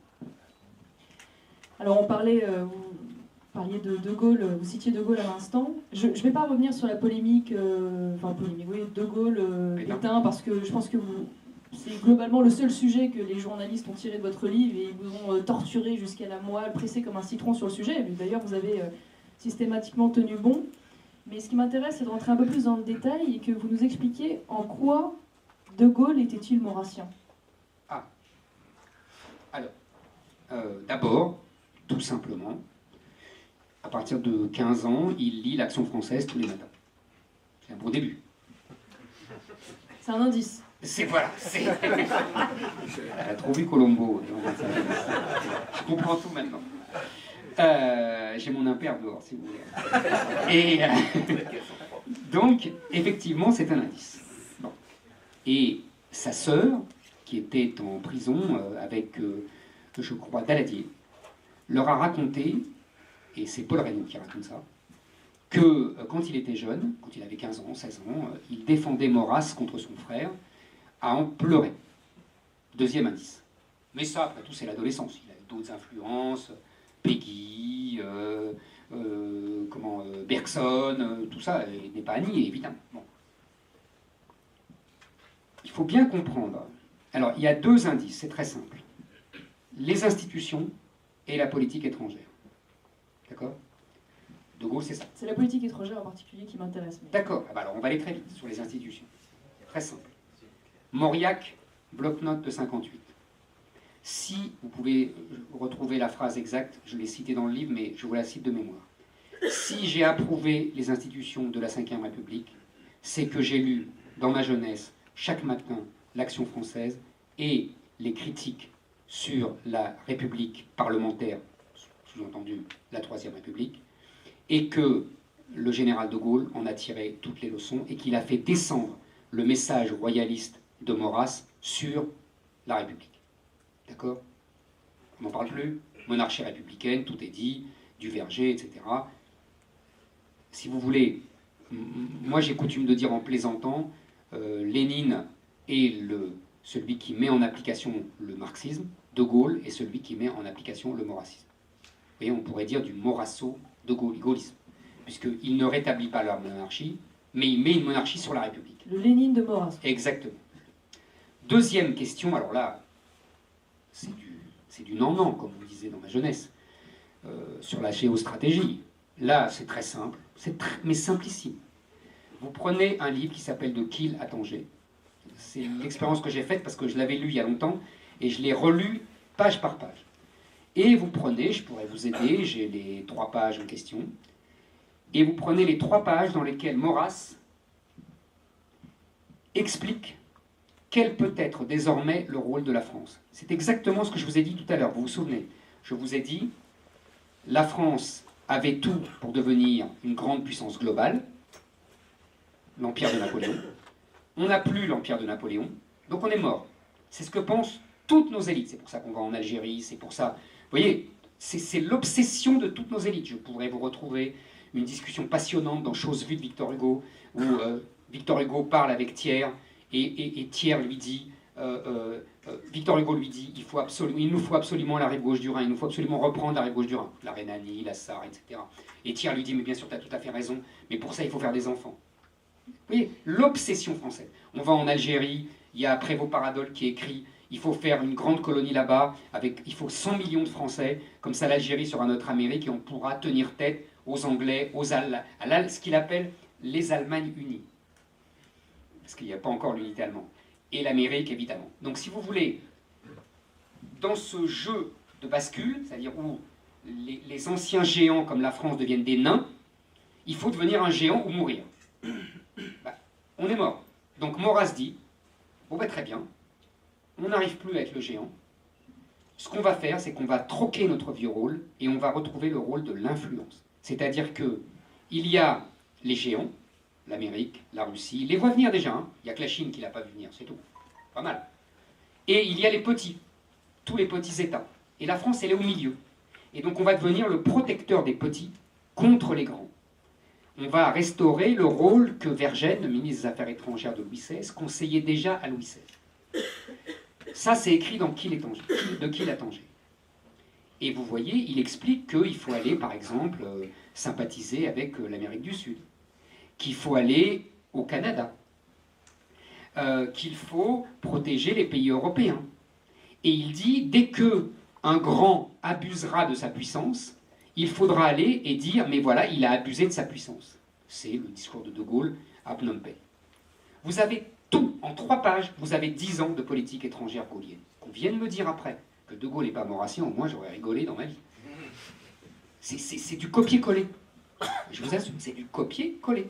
S2: Alors on parlait... vous parliez de Gaulle, vous citiez De Gaulle à l'instant. Je ne vais pas revenir sur la polémique, de Gaulle, Pétain, parce que je pense que c'est globalement le seul sujet que les journalistes ont tiré de votre livre et ils vous ont torturé jusqu'à la moelle, pressé comme un citron sur le sujet. D'ailleurs, vous avez systématiquement tenu bon. Mais ce qui m'intéresse, c'est de rentrer un peu plus dans le détail et que vous nous expliquiez en quoi De Gaulle était-il maurassien.
S1: Ah. Alors, d'abord, tout simplement, à partir de 15 ans, il lit l'Action française tous les matins. C'est un bon début.
S2: C'est un indice.
S1: C'est voilà, c'est... Elle a trop vu Colombo. Je comprends tout maintenant. J'ai mon impère dehors, si vous voulez. Et donc, effectivement, c'est un indice. Bon. Et sa sœur, qui était en prison avec, je crois, Daladier, leur a raconté, et c'est Paul Reynaud qui raconte ça, que quand il était jeune, quand il avait 15 ans, 16 ans, il défendait Maurras contre son frère, à en pleurer. Deuxième indice. Mais ça, après tout, c'est l'adolescence. Il a d'autres influences, Peggy, Bergson, tout ça n'est pas à nier, évidemment. Bon. Il faut bien comprendre. Alors, il y a deux indices, c'est très simple. Les institutions et la politique étrangère. D'accord ? De Gaulle, c'est ça.
S2: C'est la politique étrangère en particulier qui m'intéresse. Mais...
S1: D'accord, ah bah alors on va aller très vite sur les institutions. Très simple. Mauriac, bloc-notes de 58. Si vous pouvez retrouver la phrase exacte, je l'ai citée dans le livre, mais je vous la cite de mémoire. Si j'ai approuvé les institutions de la Ve République, c'est que j'ai lu dans ma jeunesse, chaque matin, l'Action française et les critiques sur la République parlementaire, sous-entendu la Troisième République, et que le général de Gaulle en a tiré toutes les leçons et qu'il a fait descendre le message royaliste de Maurras sur la République. D'accord ? On n'en parle plus. Monarchie républicaine, tout est dit, du Verger, etc. Si vous voulez, moi j'ai coutume de dire en plaisantant, Lénine est celui qui met en application le marxisme, De Gaulle est celui qui met en application le maurassisme. Et on pourrait dire du morasso-de gaullisme, puisqu'il ne rétablit pas la monarchie, mais il met une monarchie sur la République.
S2: Le Lénine de Maurras.
S1: Exactement. Deuxième question, alors là, c'est du non-non, comme vous disiez dans ma jeunesse, sur la géostratégie. Là, c'est très simple, mais simplissime. Vous prenez un livre qui s'appelle De Kiel à Tanger. C'est l'expérience que j'ai faite parce que je l'avais lu il y a longtemps et je l'ai relu page par page. Et vous prenez, je pourrais vous aider, j'ai les 3 pages en question, et vous prenez les 3 pages dans lesquelles Maurras explique quel peut être désormais le rôle de la France. C'est exactement ce que je vous ai dit tout à l'heure, vous vous souvenez. Je vous ai dit, la France avait tout pour devenir une grande puissance globale, l'Empire de Napoléon. On n'a plus l'Empire de Napoléon, donc on est mort. C'est ce que pensent toutes nos élites. C'est pour ça qu'on va en Algérie, c'est pour ça... Vous voyez, c'est l'obsession de toutes nos élites. Je pourrais vous retrouver une discussion passionnante dans Choses vues de Victor Hugo, où Victor Hugo parle avec Thiers, et Thiers lui dit... Victor Hugo lui dit il nous faut absolument la rive gauche du Rhin, il nous faut absolument reprendre la rive gauche du Rhin, la Rhénanie, la Sarre, etc. Et Thiers lui dit mais bien sûr, tu as tout à fait raison, mais pour ça il faut faire des enfants. Vous voyez, l'obsession française. On va en Algérie, il y a Prévost Paradol qui écrit il faut faire une grande colonie là-bas, il faut 100 millions de Français, comme ça l'Algérie sera notre Amérique et on pourra tenir tête aux Anglais, à ce qu'il appelle les Allemagnes unies. Parce qu'il n'y a pas encore l'unité allemande. Et l'Amérique, évidemment. Donc, si vous voulez, dans ce jeu de bascule, c'est-à-dire où les anciens géants comme la France deviennent des nains, il faut devenir un géant ou mourir. Bah, on est mort. Donc, Maurras dit, bon, bah, très bien, on n'arrive plus à être le géant. Ce qu'on va faire, c'est qu'on va troquer notre vieux rôle et on va retrouver le rôle de l'influence. C'est-à-dire que il y a les géants, l'Amérique, la Russie, les voit venir déjà, hein. Il n'y a que la Chine qui ne l'a pas vu venir, c'est tout. Pas mal. Et il y a les petits, tous les petits États. Et la France, elle est au milieu. Et donc on va devenir le protecteur des petits contre les grands. On va restaurer le rôle que Vergennes, le ministre des Affaires étrangères de Louis XVI, conseillait déjà à Louis XVI. Ça, c'est écrit dans De Kiel à Tanger. Et vous voyez, il explique qu'il faut aller, par exemple, sympathiser avec l'Amérique du Sud, qu'il faut aller au Canada, qu'il faut protéger les pays européens. Et il dit, dès que un grand abusera de sa puissance, il faudra aller et dire, mais voilà, il a abusé de sa puissance. C'est le discours de Gaulle à Phnom Penh. Vous avez tout, en 3 pages, vous avez 10 ans de politique étrangère gaulienne. Qu'on vienne me dire après que De Gaulle n'est pas maurassien, au moins j'aurais rigolé dans ma vie. C'est du copier-coller. Je vous assure, c'est du copier-coller.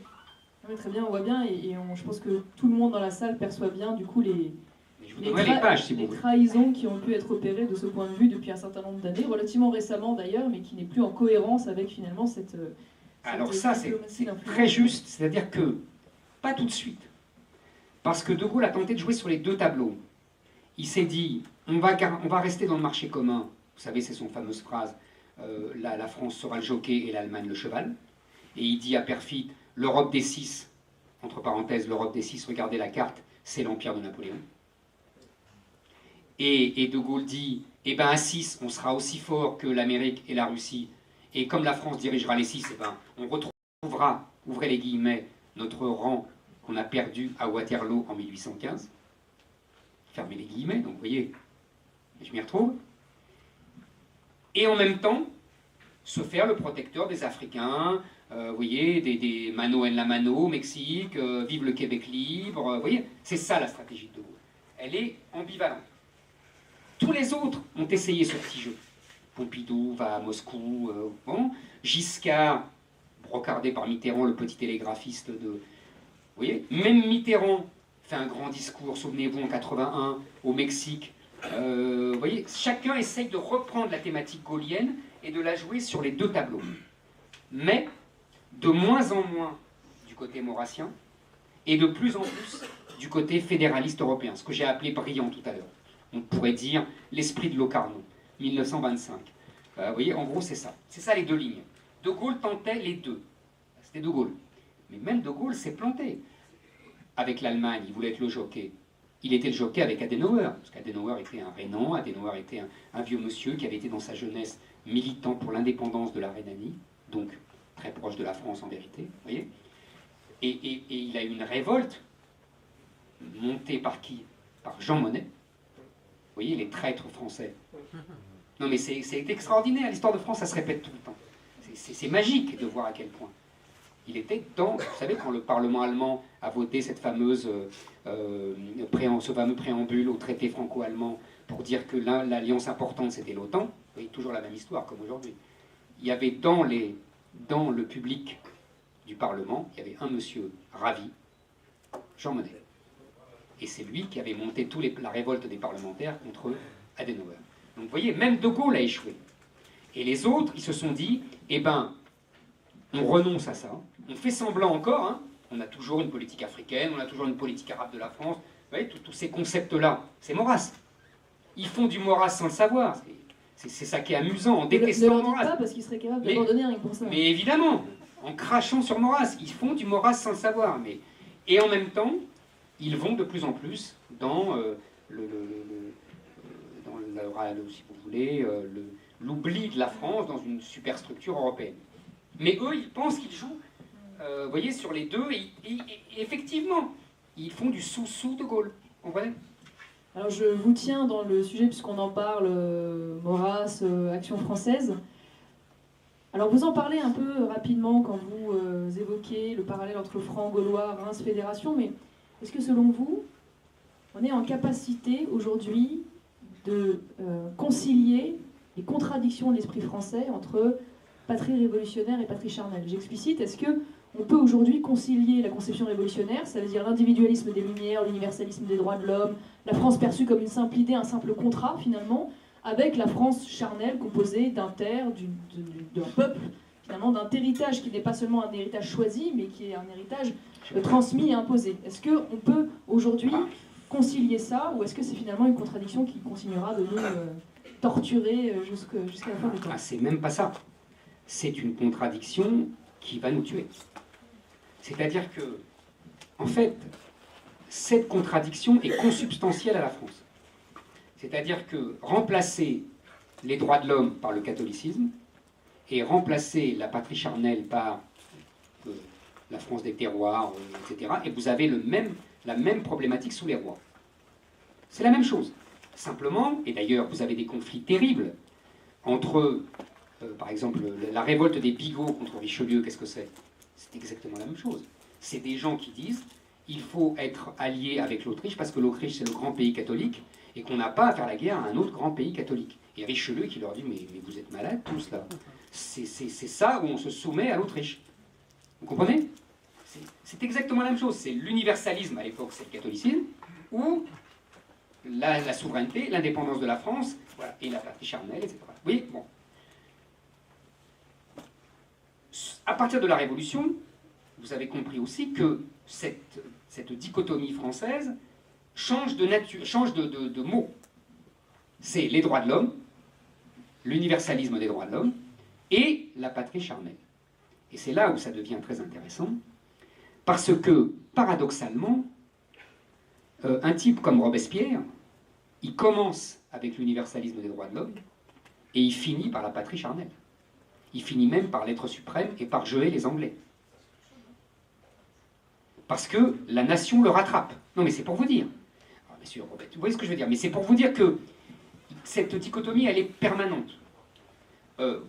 S2: Oui, très bien, on voit bien, je pense que tout le monde dans la salle perçoit bien, du coup, les
S1: pages, si
S2: les trahisons qui ont pu être opérées de ce point de vue depuis un certain nombre d'années, relativement récemment d'ailleurs, mais qui n'est plus en cohérence avec finalement cette
S1: alors ça, c'est très juste, c'est-à-dire que, pas tout de suite, parce que De Gaulle a tenté de jouer sur les 2 tableaux. Il s'est dit, on va rester dans le marché commun, vous savez, c'est son fameuse phrase, la France sera le jockey et l'Allemagne le cheval, et il dit à Perfit, l'Europe des 6, entre parenthèses, l'Europe des 6, regardez la carte, c'est l'empire de Napoléon. Et De Gaulle dit, eh ben à 6, on sera aussi fort que l'Amérique et la Russie, et comme la France dirigera les 6, eh ben, on retrouvera, ouvrez les guillemets, notre rang qu'on a perdu à Waterloo en 1815. Fermez les guillemets, donc vous voyez, je m'y retrouve. Et en même temps, se faire le protecteur des Africains, vous voyez, des Mano en la Mano au Mexique, vive le Québec libre, vous voyez, c'est ça la stratégie de De Gaulle. Elle est ambivalente. Tous les autres ont essayé ce petit jeu. Pompidou va à Moscou, bon. Giscard, brocardé par Mitterrand, le petit télégraphiste de... Vous voyez, même Mitterrand fait un grand discours, souvenez-vous, en 81, au Mexique. Vous voyez, chacun essaye de reprendre la thématique gaulienne et de la jouer sur les 2 tableaux. Mais, de moins en moins du côté maurassien, et de plus en plus du côté fédéraliste européen, ce que j'ai appelé brillant tout à l'heure. On pourrait dire l'esprit de Locarno, 1925. Vous voyez, en gros, c'est ça. C'est ça les 2 lignes. De Gaulle tentait les 2. C'était De Gaulle. Mais même De Gaulle s'est planté. Avec l'Allemagne, il voulait être le jockey. Il était le jockey avec Adenauer, parce qu'Adenauer était un Rhénan, Adenauer était un vieux monsieur qui avait été dans sa jeunesse militant pour l'indépendance de la Rhénanie, donc très proche de la France en vérité. Vous voyez, et il a eu une révolte montée par qui? Par Jean Monnet. Vous voyez, les traîtres français. Non mais c'est extraordinaire, l'histoire de France, ça se répète tout le temps. C'est magique de voir à quel point. Il était dans, vous savez, quand le Parlement allemand a voté cette fameuse, ce fameux préambule au traité franco-allemand pour dire que l'alliance importante c'était l'OTAN, vous voyez, toujours la même histoire comme aujourd'hui. Il y avait dans le public du Parlement, il y avait un monsieur ravi, Jean Monnet. Et c'est lui qui avait monté la révolte des parlementaires contre Adenauer. Donc vous voyez, même De Gaulle a échoué. Et les autres, ils se sont dit, eh ben, on renonce à ça, on fait semblant encore, hein. On a toujours une politique africaine, on a toujours une politique arabe de la France, vous voyez, tous ces concepts-là, c'est Maurras. Ils font du Maurras sans le savoir, c'est ça qui est amusant, en détestant Maurras.
S2: Pas parce qu'ils seraient capables d'abandonner rien pour ça.
S1: Mais évidemment, en crachant sur Maurras, ils font du Maurras sans le savoir. Et en même temps, ils vont de plus en plus dans si vous voulez, l'oubli de la France dans une superstructure européenne. Mais eux, ils pensent qu'ils jouent, vous voyez, sur les 2, et effectivement, ils font du sous-sous de Gaulle. Vous comprenez?
S2: Alors je vous tiens dans le sujet, puisqu'on en parle, Maurras, Action française. Alors vous en parlez un peu rapidement quand vous évoquez le parallèle entre franc gaulois, Reims, fédération, mais est-ce que selon vous, on est en capacité aujourd'hui de concilier les contradictions de l'esprit français entre patrie révolutionnaire et patrie charnelle? J'explicite, est-ce qu'on peut aujourd'hui concilier la conception révolutionnaire, ça veut dire l'individualisme des Lumières, l'universalisme des droits de l'homme, la France perçue comme une simple idée, un simple contrat finalement, avec la France charnelle composée d'un d'un peuple, finalement d'un héritage qui n'est pas seulement un héritage choisi, mais qui est un héritage transmis et imposé. Est-ce qu'on peut aujourd'hui concilier ça, ou est-ce que c'est finalement une contradiction qui continuera de nous torturer jusqu'à la fin du temps?
S1: Ah, c'est même pas ça. C'est une contradiction qui va nous tuer. C'est-à-dire que, en fait, cette contradiction est consubstantielle à la France. C'est-à-dire que remplacer les droits de l'homme par le catholicisme et remplacer la patrie charnelle par la France des terroirs, etc., et vous avez le même la même problématique sous les rois. C'est la même chose. Simplement, et d'ailleurs vous avez des conflits terribles entre, par exemple, la révolte des Bigots contre Richelieu, qu'est-ce que c'est? C'est exactement la même chose. C'est des gens qui disent il faut être allié avec l'Autriche parce que l'Autriche c'est le grand pays catholique et qu'on n'a pas à faire la guerre à un autre grand pays catholique. Et Richelieu qui leur dit mais vous êtes malades tous là. C'est ça où on se soumet à l'Autriche. Vous comprenez? C'est exactement la même chose. C'est l'universalisme à l'époque, c'est le catholicisme, ou la souveraineté, l'indépendance de la France, voilà, et la patrie charnelle, etc. Vous voyez, bon. À partir de la Révolution, vous avez compris aussi que cette dichotomie française change de nature, change de mots. C'est les droits de l'homme, l'universalisme des droits de l'homme, et la patrie charnelle. Et c'est là où ça devient très intéressant, parce que, paradoxalement, un type comme Robespierre, il commence avec l'universalisme des droits de l'homme, et il finit par la patrie charnelle. Il finit même par l'être suprême et par geler les Anglais. Parce que la nation le rattrape. Non mais c'est pour vous dire. Alors, bien sûr, Robert, vous voyez ce que je veux dire, mais c'est pour vous dire que cette dichotomie, elle est permanente.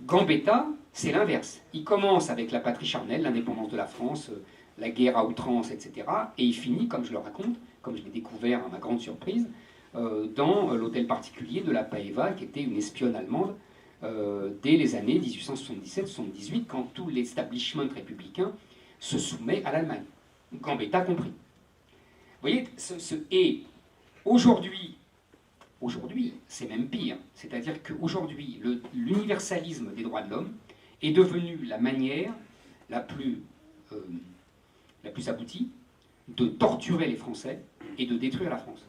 S1: Gambetta, c'est l'inverse. Il commence avec la patrie charnelle, l'indépendance de la France, la guerre à outrance, etc. Et il finit, comme je le raconte, comme je l'ai découvert à ma grande surprise, dans l'hôtel particulier de la Paeva, qui était une espionne allemande, dès les années 1877-78, quand tout l'establishment républicain se soumet à l'Allemagne. Gambetta compris. Vous voyez, et aujourd'hui, c'est même pire. C'est-à-dire qu'aujourd'hui, l'universalisme des droits de l'homme est devenu la manière la plus aboutie de torturer les Français et de détruire la France.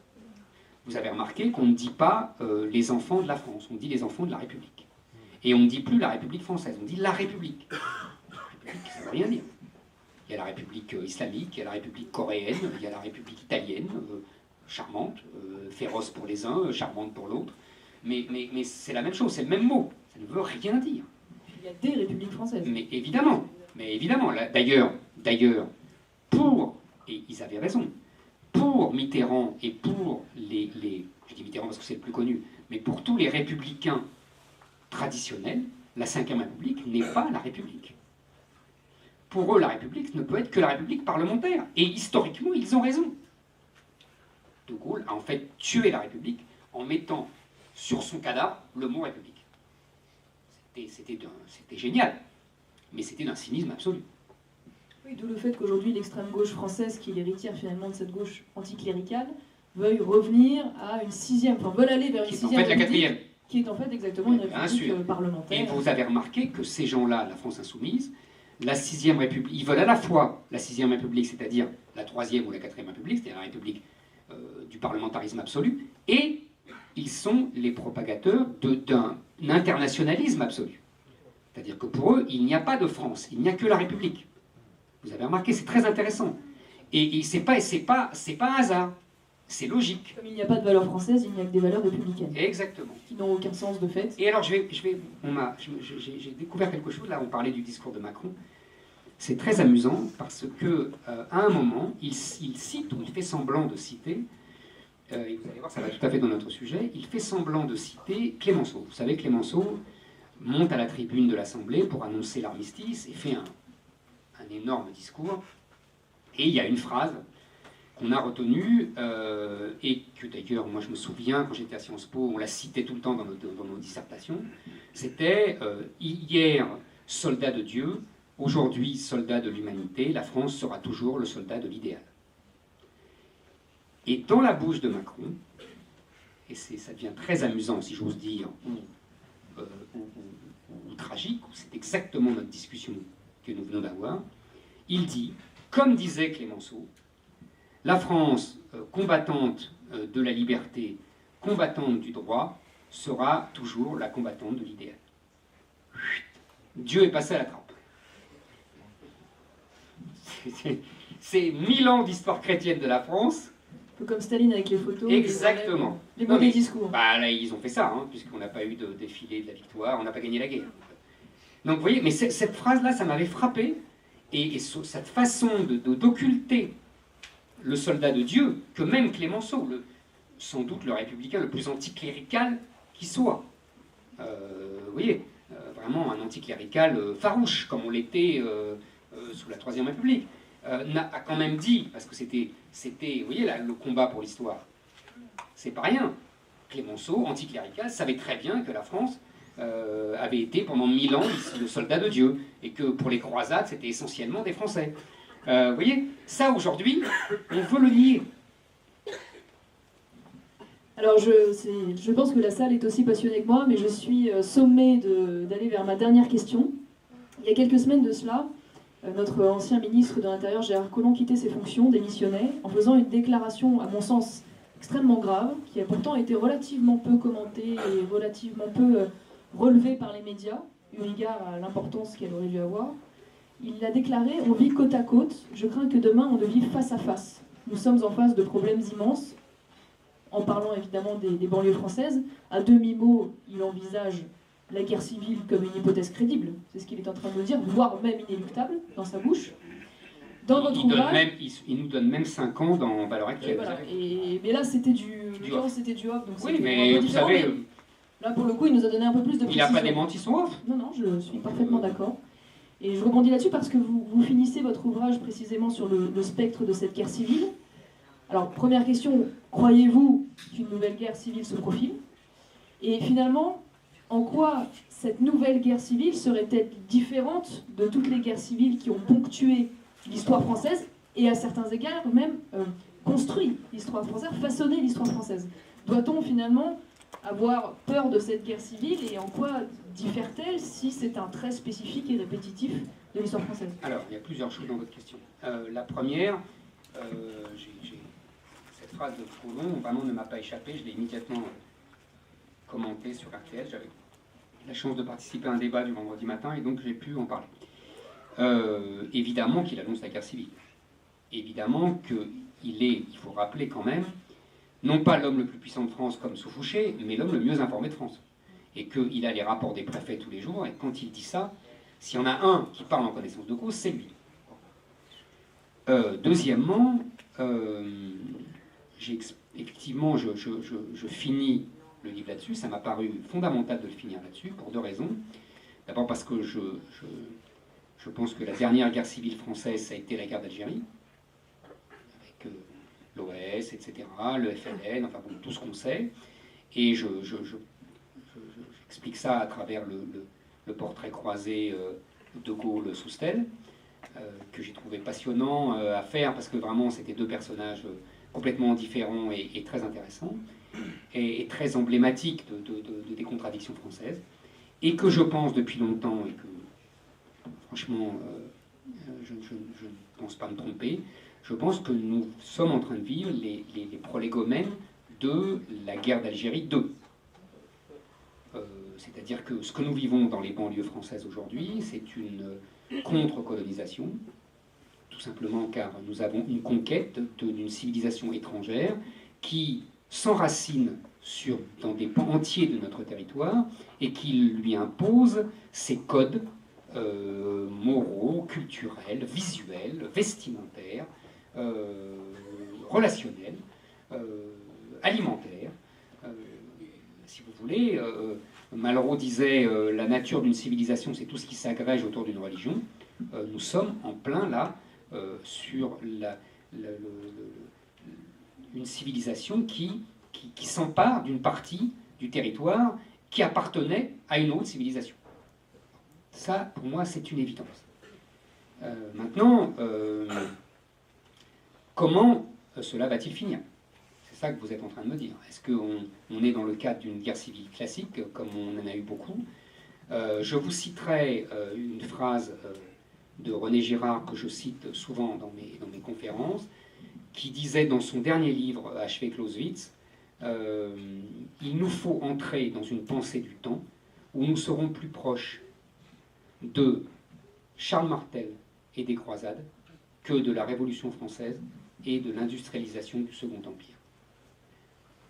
S1: Vous avez remarqué qu'on ne dit pas les enfants de la France, on dit les enfants de la République. Et on ne dit plus la République française, on dit la République. La République, ça ne veut rien dire. Il y a la République islamique, il y a la République coréenne, il y a la République italienne, charmante, féroce pour les uns, charmante pour l'autre. Mais c'est la même chose, c'est le même mot. Ça ne veut rien dire.
S2: Il y a des républiques françaises.
S1: Mais évidemment. D'ailleurs, et ils avaient raison, pour Mitterrand et pour je dis Mitterrand parce que c'est le plus connu, mais pour tous les républicains traditionnels, la Ve République n'est pas la République. Pour eux, la République ne peut être que la République parlementaire. Et historiquement, ils ont raison. De Gaulle a en fait tué la République en mettant sur son cadavre le mot République. C'était génial, mais c'était d'un cynisme absolu.
S2: Oui, d'où le fait qu'aujourd'hui, l'extrême gauche française, qui est l'héritière finalement de cette gauche anticléricale, veuille revenir à une sixième, enfin veulent aller vers une sixième.
S1: Qui est en fait la quatrième.
S2: Qui est en fait exactement une république parlementaire.
S1: Et vous avez remarqué que ces gens-là, la France insoumise, la sixième République, ils veulent à la fois la sixième République, c'est-à-dire la troisième ou la quatrième République, c'est-à-dire la République du parlementarisme absolu, et ils sont les propagateurs d'un internationalisme absolu. C'est-à-dire que pour eux, il n'y a pas de France, il n'y a que la République. Vous avez remarqué, c'est très intéressant. Et c'est pas un hasard, c'est logique.
S2: Comme il n'y a pas de valeurs françaises, il n'y a que des valeurs républicaines.
S1: Exactement.
S2: Qui n'ont aucun sens de fait.
S1: Et alors, j'ai découvert quelque chose, là, on parlait du discours de Macron. C'est très amusant parce que à un moment, il cite, ou il fait semblant de citer, et vous allez voir, ça va tout à fait dans notre sujet, il fait semblant de citer Clémenceau. Vous savez, Clémenceau monte à la tribune de l'Assemblée pour annoncer l'armistice et fait un énorme discours. Et il y a une phrase qu'on a retenue, et que d'ailleurs, moi je me souviens, quand j'étais à Sciences Po, on la citait tout le temps dans nos dissertations, c'était hier, soldat de Dieu, aujourd'hui, soldat de l'humanité, la France sera toujours le soldat de l'idéal. Et dans la bouche de Macron, et ça devient très amusant, si j'ose dire, ou tragique, c'est exactement notre discussion que nous venons d'avoir, il dit, comme disait Clémenceau, la France, combattante de la liberté, combattante du droit, sera toujours la combattante de l'idéal. Dieu est passé à la trappe. C'est 1000 ans d'histoire chrétienne de la France.
S2: Un peu comme Staline avec les photos.
S1: Exactement.
S2: Les mauvais discours.
S1: Bah, là, ils ont fait ça, hein, puisqu'on n'a pas eu de défilé de la victoire, on n'a pas gagné la guerre. Donc vous voyez, mais cette phrase-là, ça m'avait frappé, et cette façon d'occulter le soldat de Dieu que même Clémenceau, sans doute le républicain le plus anticlérical qui soit. Vous voyez, vraiment un anticlérical farouche, comme on l'était sous la Troisième République, a quand même dit, parce que c'était, vous voyez, là, le combat pour l'histoire, c'est pas rien. Clémenceau, anticlérical, savait très bien que la France avait été pendant 1000 ans le soldat de Dieu, et que pour les croisades, c'était essentiellement des Français. Vous voyez, ça aujourd'hui, on veut le nier.
S2: Alors je pense que la salle est aussi passionnée que moi, mais je suis sommée d'aller vers ma dernière question. Il y a quelques semaines de cela, notre ancien ministre de l'Intérieur, Gérard Collomb, quittait ses fonctions, démissionnait, en faisant une déclaration, à mon sens, extrêmement grave, qui a pourtant été relativement peu commentée et relativement peu relevée par les médias, eu égard à l'importance qu'elle aurait dû avoir. Il a déclaré « On vit côte à côte, je crains que demain on ne vive face à face. Nous sommes en face de problèmes immenses. » En parlant évidemment des banlieues françaises, à demi-mot, il envisage la guerre civile comme une hypothèse crédible. C'est ce qu'il est en train de nous dire, voire même inéluctable dans sa bouche. Dans votre ouvrage,
S1: il nous donne même 5 ans dans Valeurs Actuelles.
S2: Voilà. Mais là, c'était du off. Donc
S1: oui, mais vous savez...
S2: Là, pour le coup, il nous a donné un peu plus de précision.
S1: Il n'a pas démenti son off.
S2: Non, je suis parfaitement d'accord. Et je rebondis là-dessus parce que vous finissez votre ouvrage précisément sur le spectre de cette guerre civile. Alors, première question, croyez-vous qu'une nouvelle guerre civile se profile? Et finalement, en quoi cette nouvelle guerre civile serait-elle différente de toutes les guerres civiles qui ont ponctué l'histoire française et à certains égards même construit l'histoire française, façonné l'histoire française? Doit-on finalement avoir peur de cette guerre civile et en quoi diffère-t-elle si c'est un trait spécifique et répétitif de l'histoire française?
S1: Alors, il y a plusieurs choses dans votre question. La première, cette phrase de Collomb, vraiment ne m'a pas échappé, je l'ai immédiatement commentée sur RTL. J'avais la chance de participer à un débat du vendredi matin et donc j'ai pu en parler. Évidemment qu'il annonce la guerre civile. Évidemment il faut rappeler quand même, non pas l'homme le plus puissant de France comme sous Fouché, mais l'homme le mieux informé de France. Et qu'il a les rapports des préfets tous les jours, et quand il dit ça, s'il y en a un qui parle en connaissance de cause, c'est lui. Deuxièmement, effectivement, je finis le livre là-dessus. Ça m'a paru fondamental de le finir là-dessus, pour 2 raisons. D'abord parce que je pense que la dernière guerre civile française, ça a été la guerre d'Algérie, avec l'OS, etc., le FLN, enfin bon, tout ce qu'on sait. Et j'explique ça à travers le portrait croisé de Gaulle sous stèle, que j'ai trouvé passionnant à faire, parce que vraiment c'était 2 personnages complètement différents et très intéressants, et très emblématiques des contradictions françaises, et que je pense depuis longtemps, et que franchement je ne pense pas me tromper, je pense que nous sommes en train de vivre les prolégomènes de la guerre d'Algérie 2. C'est-à-dire que ce que nous vivons dans les banlieues françaises aujourd'hui, c'est une contre-colonisation, tout simplement car nous avons une conquête d'une civilisation étrangère qui s'enracine dans des pans entiers de notre territoire et qui lui impose ses codes moraux, culturels, visuels, vestimentaires, relationnels, alimentaires. Si vous voulez, Malraux disait la nature d'une civilisation, c'est tout ce qui s'agrège autour d'une religion. Nous sommes en plein là sur une civilisation qui s'empare d'une partie du territoire qui appartenait à une autre civilisation. Ça, pour moi, c'est une évidence. Maintenant, comment cela va-t-il finir? C'est ça que vous êtes en train de me dire. Est-ce qu'on est dans le cadre d'une guerre civile classique, comme on en a eu beaucoup? Je vous citerai une phrase de René Girard, que je cite souvent dans mes conférences, qui disait dans son dernier livre, Achevé Clausewitz, il nous faut entrer dans une pensée du temps où nous serons plus proches de Charles Martel et des croisades que de la Révolution française et de l'industrialisation du Second Empire.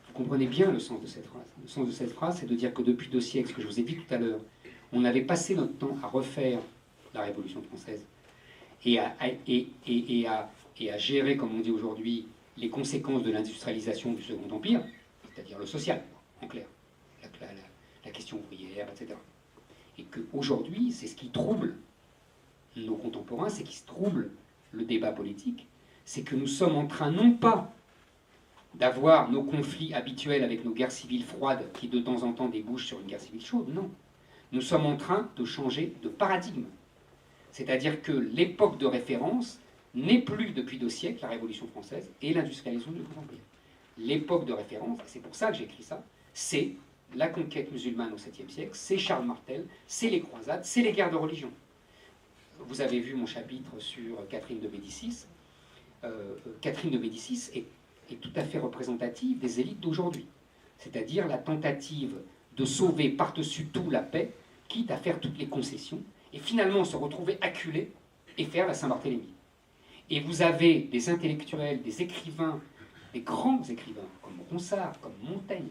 S1: Vous comprenez bien le sens de cette phrase. Le sens de cette phrase, c'est de dire que depuis 2 siècles, ce que je vous ai dit tout à l'heure, on avait passé notre temps à refaire la Révolution française et à et à gérer, comme on dit aujourd'hui, les conséquences de l'industrialisation du Second Empire, c'est-à-dire le social, en clair, la question ouvrière, etc. Et qu'aujourd'hui, c'est ce qui trouble nos contemporains, c'est qui trouble le débat politique, c'est que nous sommes en train, non pas d'avoir nos conflits habituels avec nos guerres civiles froides qui de temps en temps débouchent sur une guerre civile chaude, non. Nous sommes en train de changer de paradigme. C'est-à-dire que l'époque de référence n'est plus depuis 2 siècles la Révolution française et l'industrialisation du Second Empire. L'époque de référence, et c'est pour ça que j'écris ça, c'est la conquête musulmane au 7e siècle, c'est Charles Martel, c'est les croisades, c'est les guerres de religion. Vous avez vu mon chapitre sur Catherine de Médicis. Catherine de Médicis est tout à fait représentative des élites d'aujourd'hui. C'est-à-dire la tentative de sauver par-dessus tout la paix, quitte à faire toutes les concessions, et finalement se retrouver acculé et faire la Saint-Barthélemy. Et vous avez des intellectuels, des écrivains, des grands écrivains, comme Ronsard, comme Montaigne,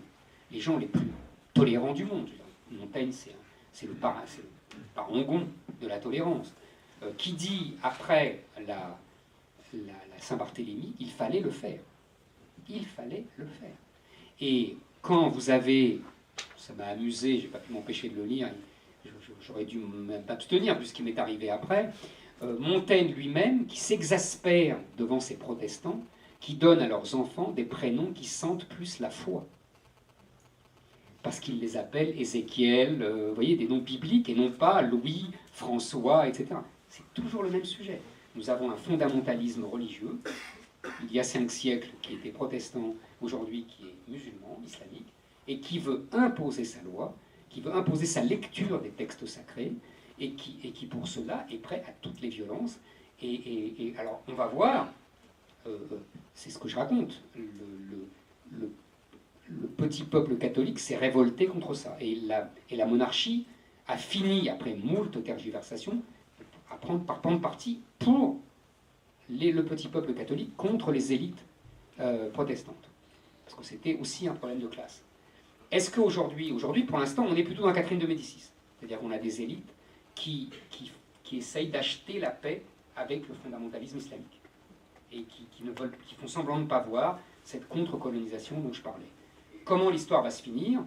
S1: les gens les plus tolérants du monde. Montaigne, c'est le parangon de la tolérance, qui dit, après la Saint-Barthélemy, il fallait le faire. Il fallait le faire. Et quand vous avez, ça m'a amusé, j'ai pas pu m'empêcher de le lire, j'aurais dû m'abstenir vu ce qui m'est arrivé après, Montaigne lui-même qui s'exaspère devant ces protestants qui donnent à leurs enfants des prénoms qui sentent plus la foi. Parce qu'il les appelle Ézéchiel, vous voyez, des noms bibliques et non pas Louis, François, etc. C'est toujours le même sujet. Nous avons un fondamentalisme religieux, il y a 5 siècles, qui était protestant, aujourd'hui qui est musulman, islamique, et qui veut imposer sa loi, qui veut imposer sa lecture des textes sacrés, et qui pour cela est prêt à toutes les violences. Et alors, on va voir, c'est ce que je raconte, le petit peuple catholique s'est révolté contre ça. Et la monarchie a fini, après moult tergiversations, par prendre parti pour le petit peuple catholique contre les élites protestantes. Parce que c'était aussi un problème de classe. Est-ce qu'aujourd'hui, pour l'instant, on est plutôt dans Catherine de Médicis. C'est-à-dire qu'on a des élites qui essayent d'acheter la paix avec le fondamentalisme islamique. Et qui font semblant de ne pas voir cette contre-colonisation dont je parlais. Comment l'histoire va se finir?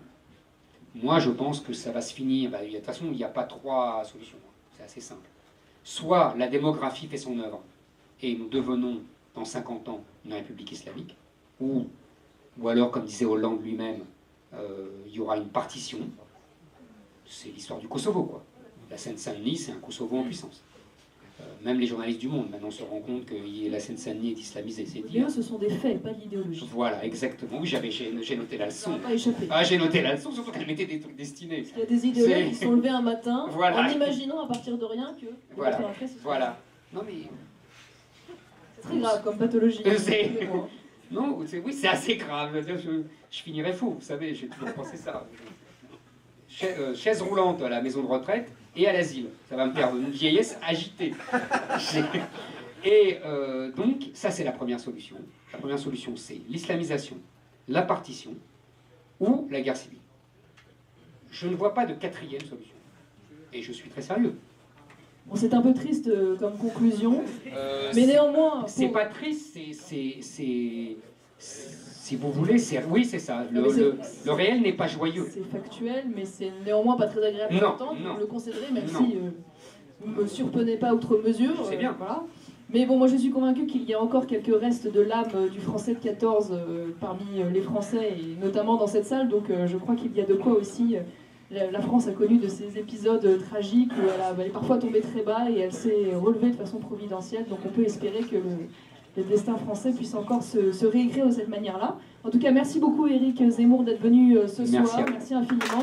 S1: Moi, je pense que ça va se finir. De toute façon, il n'y a pas 3 solutions. C'est assez simple. Soit la démographie fait son œuvre, et nous devenons, dans 50 ans, une république islamique, ou alors, comme disait Hollande lui-même, il y aura une partition. C'est l'histoire du Kosovo, quoi. La Seine-Saint-Denis, c'est un Kosovo en puissance. Même les journalistes du monde, maintenant, se rendent compte que la Seine-Saint-Denis est islamisée, c'est dire.
S2: Ce sont des faits, pas de l'idéologie.
S1: Voilà, exactement. Oui, j'ai noté la leçon.
S2: Ça n'a pas échappé.
S1: Ah, j'ai noté la leçon, surtout qu'elle mettait des trucs destinés.
S2: Il y a des idéologues qui sont levés un matin,
S1: voilà,
S2: en imaginant à partir de rien que...
S1: Voilà. Non, mais...
S2: C'est très grave comme pathologie.
S1: Non, oui, c'est assez grave. Je finirais fou, vous savez, j'ai toujours pensé ça. Chaise roulante à la maison de retraite et à l'asile. Ça va me faire une vieillesse agitée. Et donc, ça c'est la première solution. La première solution, c'est l'islamisation, la partition ou la guerre civile. Je ne vois pas de 4e solution. Et je suis très sérieux.
S2: Bon, c'est un peu triste comme conclusion, mais néanmoins...
S1: C'est pas triste, si vous voulez, oui, c'est ça. Le réel n'est pas joyeux.
S2: C'est factuel, mais c'est néanmoins pas très agréable à entendre, vous le concéderez, même si vous ne me surprenez pas outre mesure.
S1: C'est bien.
S2: Voilà. Mais bon, moi je suis convaincu qu'il y a encore quelques restes de l'âme du français de 14 parmi les Français, et notamment dans cette salle, donc je crois qu'il y a de quoi aussi... La France a connu de ces épisodes tragiques où elle est parfois tombée très bas et elle s'est relevée de façon providentielle. Donc on peut espérer que le destin français puisse encore se réécrire de cette manière-là. En tout cas, merci beaucoup Éric Zemmour d'être venu ce soir. Merci infiniment.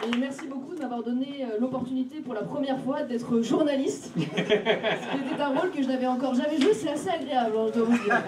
S2: Et merci beaucoup de m'avoir donné l'opportunité pour la première fois d'être journaliste. C'était un rôle que je n'avais encore jamais joué, c'est assez agréable, je dois vous dire.